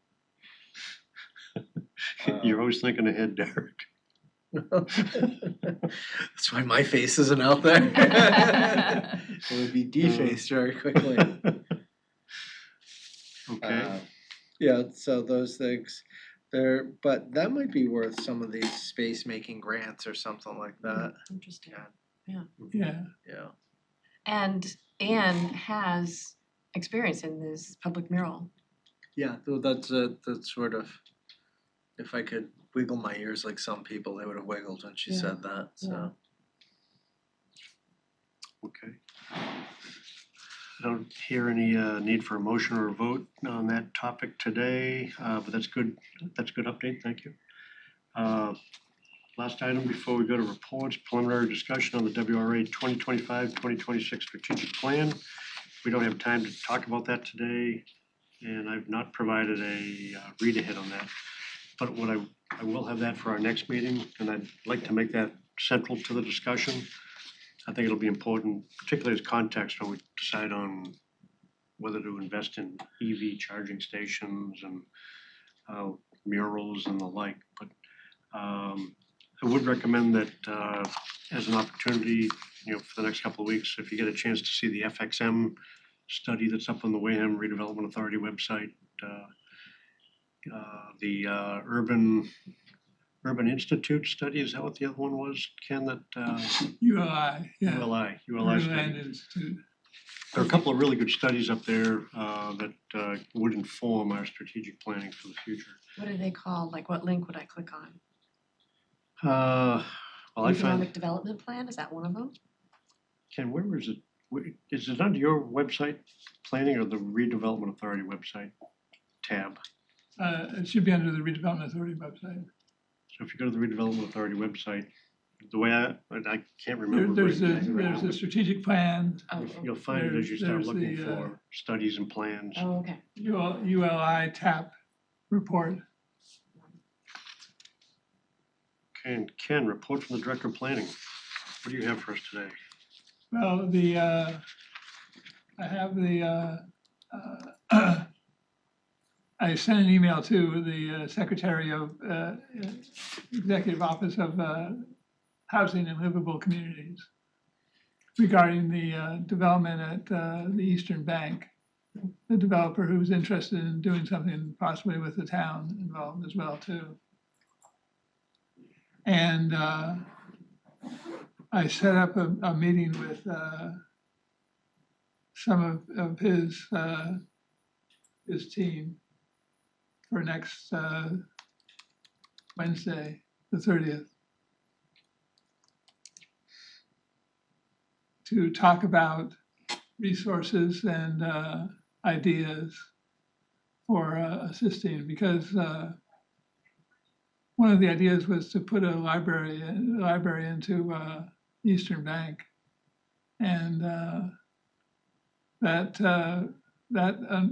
[SPEAKER 1] You're always thinking ahead, Derek.
[SPEAKER 3] that's why my face isn't out there. It would be defaced very quickly.
[SPEAKER 1] Okay,
[SPEAKER 3] Yeah, so those things, but that might be worth some of these space making grants or something like that.
[SPEAKER 5] Interesting.
[SPEAKER 3] Yeah.
[SPEAKER 2] Yeah,
[SPEAKER 3] Yeah.
[SPEAKER 5] And Anne has experience in this public mural.
[SPEAKER 3] Yeah, that's sort of, if I could wiggle my ears like some people, they would have wiggled when she
[SPEAKER 5] Yeah.
[SPEAKER 3] said that, so.
[SPEAKER 1] okay. I don't hear any need for a motion or a vote on that topic today, but that's good update, thank you. Last item before we go to reports, preliminary discussion on the WRA 2025-2026 strategic plan. We don't have time to talk about that today, and I've not provided a read ahead on that. But what I will have that for our next meeting, and I'd like to make that central to the discussion. I think it'll be important, particularly as context when we decide on whether to invest in EV charging stations and murals and the like. But I would recommend that as an opportunity, for the next couple of weeks, if you get a chance to see the FXM study that's up on the Wareham Redevelopment Authority website, the Urban Institute study, is that what the other one was, Ken, that
[SPEAKER 2] ULI, yeah.
[SPEAKER 1] ULI
[SPEAKER 2] Urban
[SPEAKER 1] study?
[SPEAKER 2] Institute.
[SPEAKER 1] There are a couple of really good studies up there that would inform our strategic planning for the future.
[SPEAKER 5] What are they called? Like what link would I click on?
[SPEAKER 1] Well, I find,
[SPEAKER 5] Economic Development Plan, is that one of them?
[SPEAKER 1] Ken, where is it? Is it under your website planning or the Redevelopment Authority website tab?
[SPEAKER 2] It should be under the Redevelopment Authority website.
[SPEAKER 1] So if you go to the Redevelopment Authority website, the way I can't remember.
[SPEAKER 2] There's
[SPEAKER 1] right now,
[SPEAKER 2] a strategic plan,
[SPEAKER 5] Oh,
[SPEAKER 1] You'll find it as you start
[SPEAKER 2] there's
[SPEAKER 1] looking
[SPEAKER 2] the,
[SPEAKER 1] for studies and plans.
[SPEAKER 5] oh, okay.
[SPEAKER 2] ULI TAP report.
[SPEAKER 1] Okay, and Ken, report from the Director of Planning. What do you have for us today?
[SPEAKER 2] Well, I have I sent an email to the Secretary of Executive Office of Housing and Livable Communities regarding the development at the Eastern Bank. The developer who's interested in doing something possibly with the town involved as well too. And I set up a meeting with some of his team for next Wednesday, the 30th, to talk about resources and ideas for assisting, because one of the ideas was to put a library into Eastern Bank, and that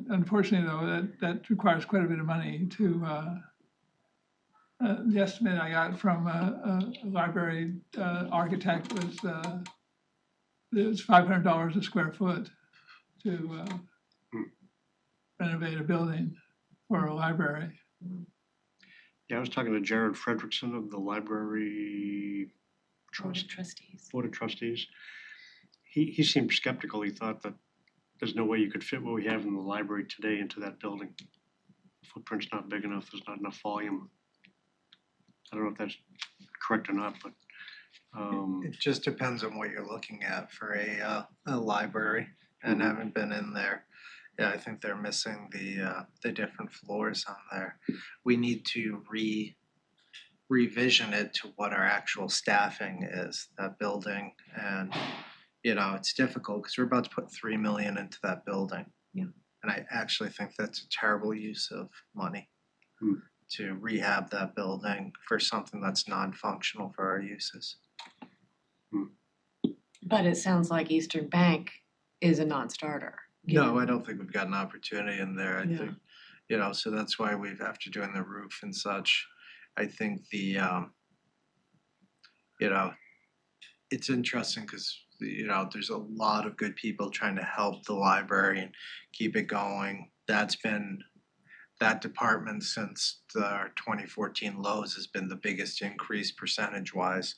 [SPEAKER 2] unfortunately though that requires quite a bit of money to. The estimate I got from a library architect was it's $500 a square foot to renovate a building for a library.
[SPEAKER 1] Yeah, I was talking to Jared Fredrickson of the Library
[SPEAKER 5] Board of Trustees.
[SPEAKER 1] Board of Trustees. He seemed skeptical. He thought that there's no way you could fit what we have in the library today into that building. The footprint's not big enough, there's not enough volume. I don't know if that's correct or not, but
[SPEAKER 3] It just depends on what you're looking at for a library, and having been in there, yeah, I think they're missing the different floors on there. We need to revision it to what our actual staffing is, that building, and it's difficult because we're about to put $3 million into that building.
[SPEAKER 5] Yeah.
[SPEAKER 3] And I actually think that's a terrible use of money to rehab that building for something that's non-functional for our uses.
[SPEAKER 5] But it sounds like Eastern Bank is a non-starter.
[SPEAKER 3] No, I don't think we've got an opportunity in there. I
[SPEAKER 5] Yeah.
[SPEAKER 3] think, so that's why we've, after doing the roof and such, I think it's interesting because, there's a lot of good people trying to help the library and keep it going. That's been, that department since our 2014 lows has been the biggest increase percentage-wise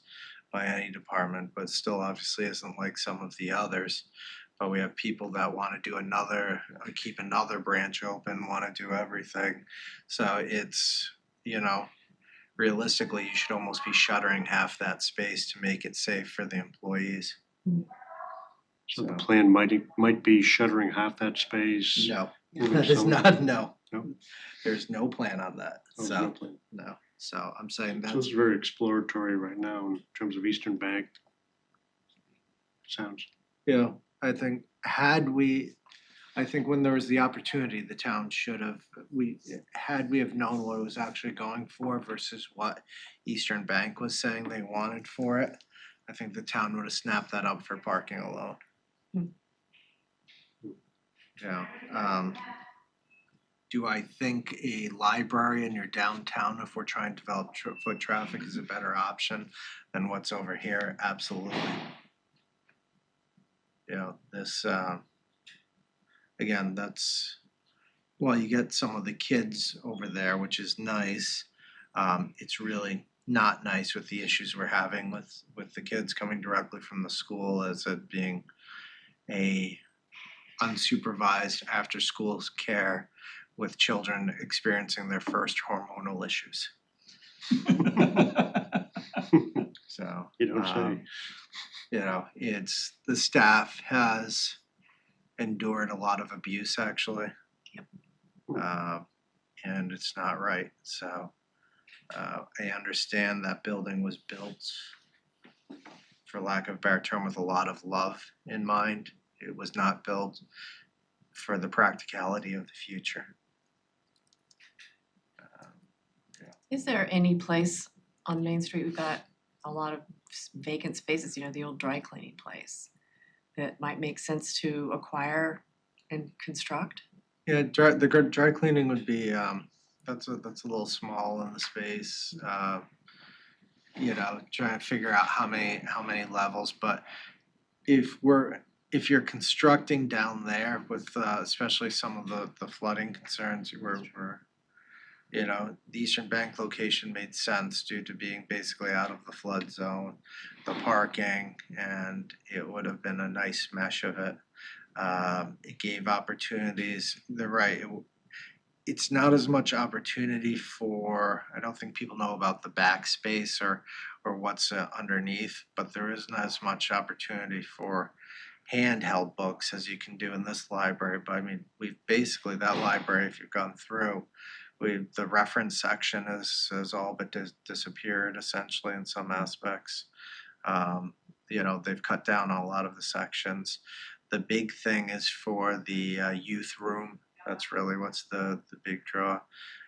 [SPEAKER 3] by any department, but still obviously isn't like some of the others. But we have people that want to do keep another branch open, want to do everything. So it's, realistically, you should almost be shuttering half that space to make it safe for the employees.
[SPEAKER 1] so the plan might be shuttering half that space.
[SPEAKER 3] No,
[SPEAKER 1] moving
[SPEAKER 3] that is
[SPEAKER 1] some-
[SPEAKER 3] not, no.
[SPEAKER 1] No?
[SPEAKER 3] There's no plan on that,
[SPEAKER 1] Oh, there's no
[SPEAKER 3] so,
[SPEAKER 1] plan.
[SPEAKER 3] no. So I'm saying
[SPEAKER 1] So
[SPEAKER 3] that's,
[SPEAKER 1] it's very exploratory right now in terms of Eastern Bank. Sounds.
[SPEAKER 3] I think had we, I think when there was the opportunity, the town should have, we have known what it was actually going for versus what Eastern Bank was saying they wanted for it, I think the town would have snapped that up for parking alone. Yeah, do I think a library in your downtown, if we're trying to develop foot traffic, is a better option than what's over here? Absolutely. You know, this, again, that's, well, you get some of the kids over there, which is nice. It's really not nice with the issues we're having with the kids coming directly from the school, as it being a unsupervised after-school care with children experiencing their first hormonal issues. So,
[SPEAKER 1] You don't say.
[SPEAKER 3] you know, it's, the staff has endured a lot of abuse, actually. And it's not right, so I understand that building was built, for lack of a better term, with a lot of love in mind. It was not built for the practicality of the future.
[SPEAKER 5] Is there any place on Main Street, we've got a lot of vacant spaces, you know, the old dry cleaning place, that might make sense to acquire and construct?
[SPEAKER 3] Yeah, the dry cleaning would be, that's a little small in the space. You know, trying to figure out how many levels, but if you're constructing down there with especially some of the flooding concerns, we're you know, the Eastern Bank location made sense due to being basically out of the flood zone, the parking, and it would have been a nice mesh of it. It gave opportunities, they're right, it's not as much opportunity for, I don't think people know about the backspace or what's underneath, but there isn't as much opportunity for handheld books as you can do in this library. But I mean, we've basically, that library, if you've gone through, the reference section has all but disappeared essentially in some aspects. You know, they've cut down on a lot of the sections. The big thing is for the youth room. That's really what's the big draw.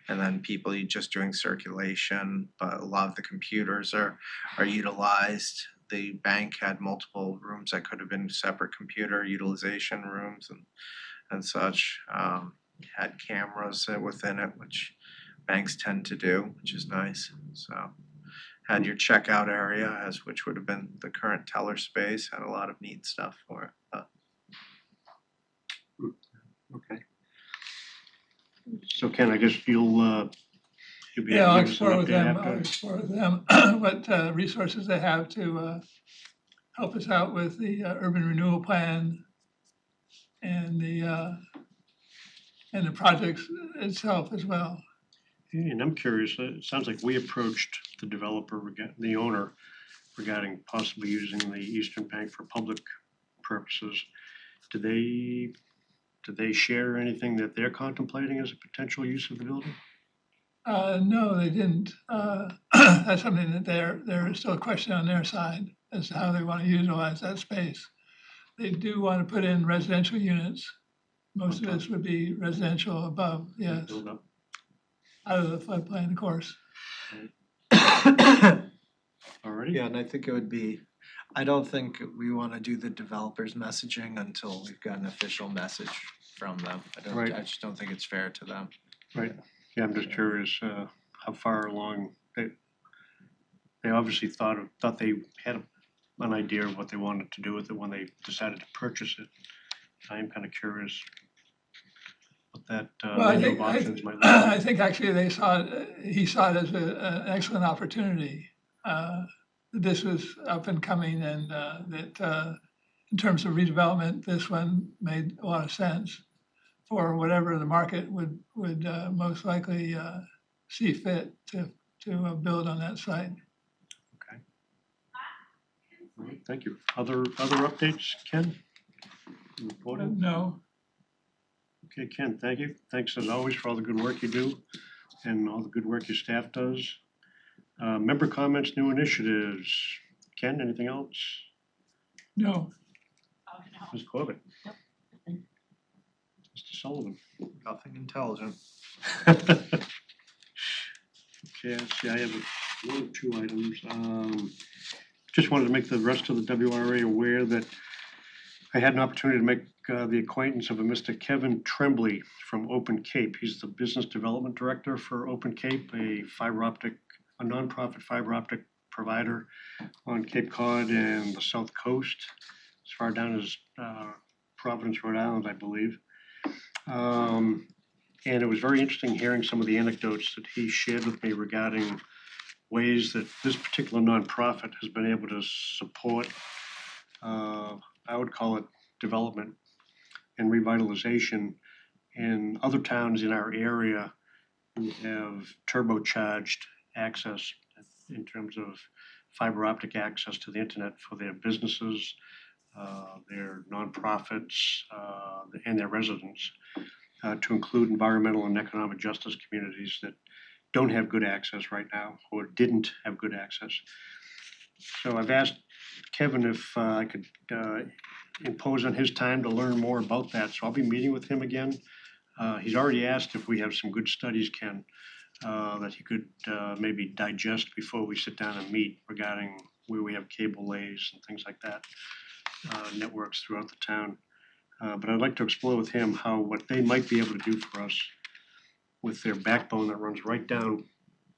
[SPEAKER 3] And then people just doing circulation, but a lot of the computers are utilized. The bank had multiple rooms that could have been separate computer utilization rooms and such. Had cameras within it, which banks tend to do, which is nice. So had your checkout area, which would have been the current teller space, had a lot of neat stuff for it.
[SPEAKER 1] Okay. So Ken, I guess you'll be
[SPEAKER 2] Yeah,
[SPEAKER 1] able to give us an update
[SPEAKER 2] I'll
[SPEAKER 1] after.
[SPEAKER 2] explore with them what resources they have to help us out with the urban renewal plan and the projects itself as well.
[SPEAKER 1] And I'm curious, it sounds like we approached the developer, the owner, regarding possibly using the Eastern Bank for public purposes. Did they share anything that they're contemplating as a potential use of the building?
[SPEAKER 2] No, they didn't. That's something that there is still a question on their side as to how they want to utilize that space. They do want to put in residential units. Most of this would be residential above, yes,
[SPEAKER 1] Build up.
[SPEAKER 2] out of the floodplain, of course.
[SPEAKER 1] Alrighty.
[SPEAKER 3] Yeah, and I think it would be, I don't think we want to do the developers messaging until we've got an official message from them.
[SPEAKER 1] Right.
[SPEAKER 3] I just don't think it's fair to them.
[SPEAKER 1] Right. Yeah, I'm just curious how far along they obviously thought they had an idea of what they wanted to do with it when they decided to purchase it. I am kind of curious what that menu of options might look like.
[SPEAKER 2] I think actually he saw it as an excellent opportunity. This was up and coming, and that in terms of redevelopment, this one made a lot of sense for whatever the market would most likely see fit to build on that site.
[SPEAKER 1] Okay. All right, thank you. Other updates, Ken? Reporting?
[SPEAKER 2] No.
[SPEAKER 1] Okay, Ken, thank you. Thanks as always for all the good work you do and all the good work your staff does. Member comments, new initiatives. Ken, anything else?
[SPEAKER 2] No.
[SPEAKER 1] Ms. Corbett? Sullivan.
[SPEAKER 3] Nothing intelligent.
[SPEAKER 1] Okay, let's see, I have one or two items. Just wanted to make the rest of the WRA aware that I had an opportunity to make the acquaintance of a Mr. Kevin Tremblay from Open Cape. He's the Business Development Director for Open Cape, a nonprofit fiber optic provider on Cape Cod and the South Coast, as far down as Providence, Rhode Island, I believe. And it was very interesting hearing some of the anecdotes that he shared with me regarding ways that this particular nonprofit has been able to support, I would call it development and revitalization in other towns in our area who have turbocharged access in terms of fiber optic access to the internet for their businesses, their nonprofits, and their residents, to include environmental and economic justice communities that don't have good access right now or didn't have good access. So I've asked Kevin if I could impose on his time to learn more about that. So I'll be meeting with him again. He's already asked if we have some good studies, Ken, that he could maybe digest before we sit down and meet regarding where we have cable lays and things like that, networks throughout the town. But I'd like to explore with him what they might be able to do for us with their backbone that runs right down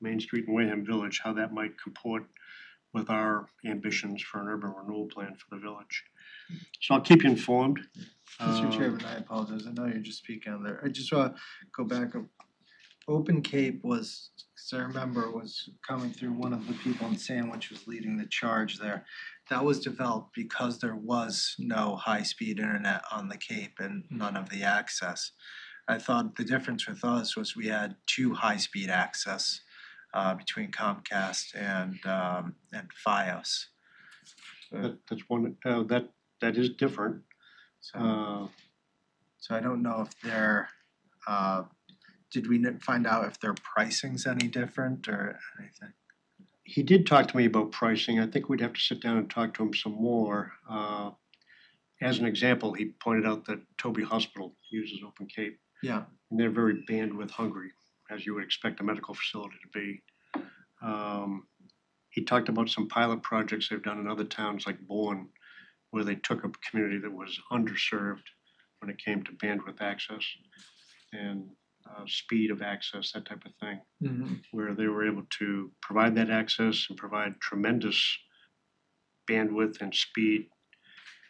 [SPEAKER 1] Main Street in Wareham Village, how that might comport with our ambitions for an urban renewal plan for the village. So I'll keep you informed.
[SPEAKER 3] Mr. Chairman, I apologize. I know you're just speaking on there. I just want to go back. Open Cape was, because I remember, was coming through one of the people in Sandwich was leading the charge there. That was developed because there was no high-speed internet on the Cape and none of the access. I thought the difference with us was we had 2 high-speed access between Comcast and Fios.
[SPEAKER 1] That's one, that is different.
[SPEAKER 3] So I don't know if they're, did we find out if their pricing's any different or anything?
[SPEAKER 1] He did talk to me about pricing. I think we'd have to sit down and talk to him some more. As an example, he pointed out that Toby Hospital uses Open Cape.
[SPEAKER 3] Yeah.
[SPEAKER 1] And they're very bandwidth hungry, as you would expect a medical facility to be. He talked about some pilot projects they've done in other towns like Bourne, where they took a community that was underserved when it came to bandwidth access and speed of access, that type of thing, where they were able to provide that access and provide tremendous bandwidth and speed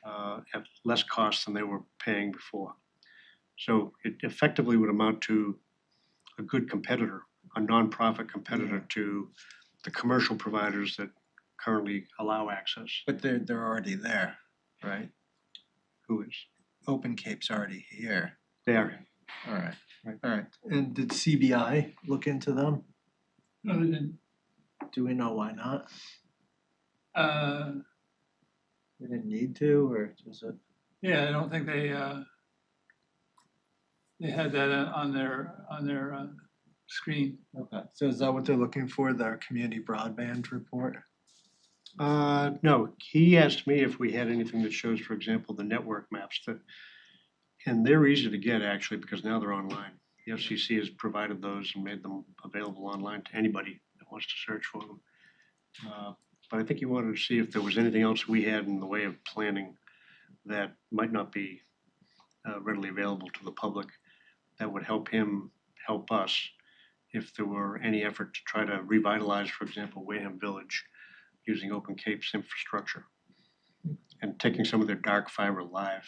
[SPEAKER 1] at less cost than they were paying before. So it effectively would amount to a good competitor, a nonprofit competitor to the commercial providers that currently allow access.
[SPEAKER 3] But they're already there, right?
[SPEAKER 1] Who is?
[SPEAKER 3] Open Cape's already here.
[SPEAKER 1] They are.
[SPEAKER 3] All right.
[SPEAKER 1] Right.
[SPEAKER 3] All right. And did CBI look into them?
[SPEAKER 2] No, they didn't.
[SPEAKER 3] Do we know why not? They didn't need to, or was it?
[SPEAKER 2] Yeah, I don't think they had that on their screen.
[SPEAKER 3] Okay. So is that what they're looking for, their community broadband report?
[SPEAKER 1] No, he asked me if we had anything that shows, for example, the network maps and they're easy to get actually because now they're online. The FCC has provided those and made them available online to anybody that wants to search for them. But I think he wanted to see if there was anything else we had in the way of planning that might not be readily available to the public that would help him help us if there were any effort to try to revitalize, for example, Wareham Village using Open Cape's infrastructure and taking some of their dark fiber live.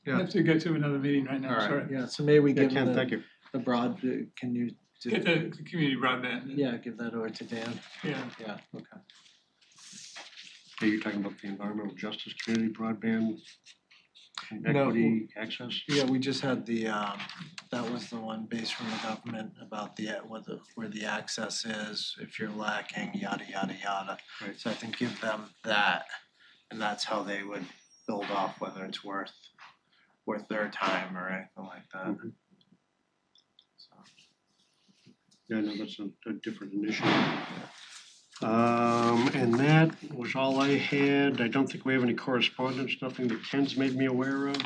[SPEAKER 2] I have to get to another meeting right now,
[SPEAKER 3] All right.
[SPEAKER 2] sorry.
[SPEAKER 3] Yeah. So maybe we
[SPEAKER 1] Yeah,
[SPEAKER 3] give
[SPEAKER 1] Ken,
[SPEAKER 3] them
[SPEAKER 1] thank you.
[SPEAKER 3] the broad. Can you?
[SPEAKER 2] Get the community broadband.
[SPEAKER 3] Yeah. Give that over to Dan.
[SPEAKER 2] Yeah.
[SPEAKER 3] Yeah. Okay.
[SPEAKER 1] Are you talking about the environmental justice community broadband and
[SPEAKER 3] No.
[SPEAKER 1] equity access?
[SPEAKER 3] Yeah, we just had the, that was the one based from the government about where the access is, if you're lacking, yada, yada, yada.
[SPEAKER 1] Right.
[SPEAKER 3] So I think give them that, and that's how they would build off whether it's worth their time or anything like that.
[SPEAKER 1] Mhm.
[SPEAKER 3] So,
[SPEAKER 1] Yeah, no, that's a different initiative. And that was all I had. I don't think we have any correspondence, nothing that Ken's made me aware of.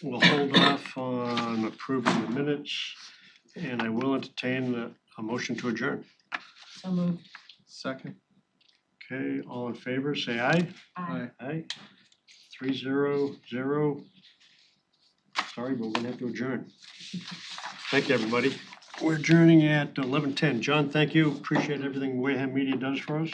[SPEAKER 1] we'll hold off on approving the minutes, and I will entertain a motion to adjourn.
[SPEAKER 5] So moved.
[SPEAKER 3] Second.
[SPEAKER 1] Okay, all in favor, say aye.
[SPEAKER 5] Aye.
[SPEAKER 1] Aye. 3-0-0. Sorry, but we're gonna have to adjourn. Thank you, everybody. We're adjourning at 11:10. John, thank you. Appreciate everything Wareham Media does for us.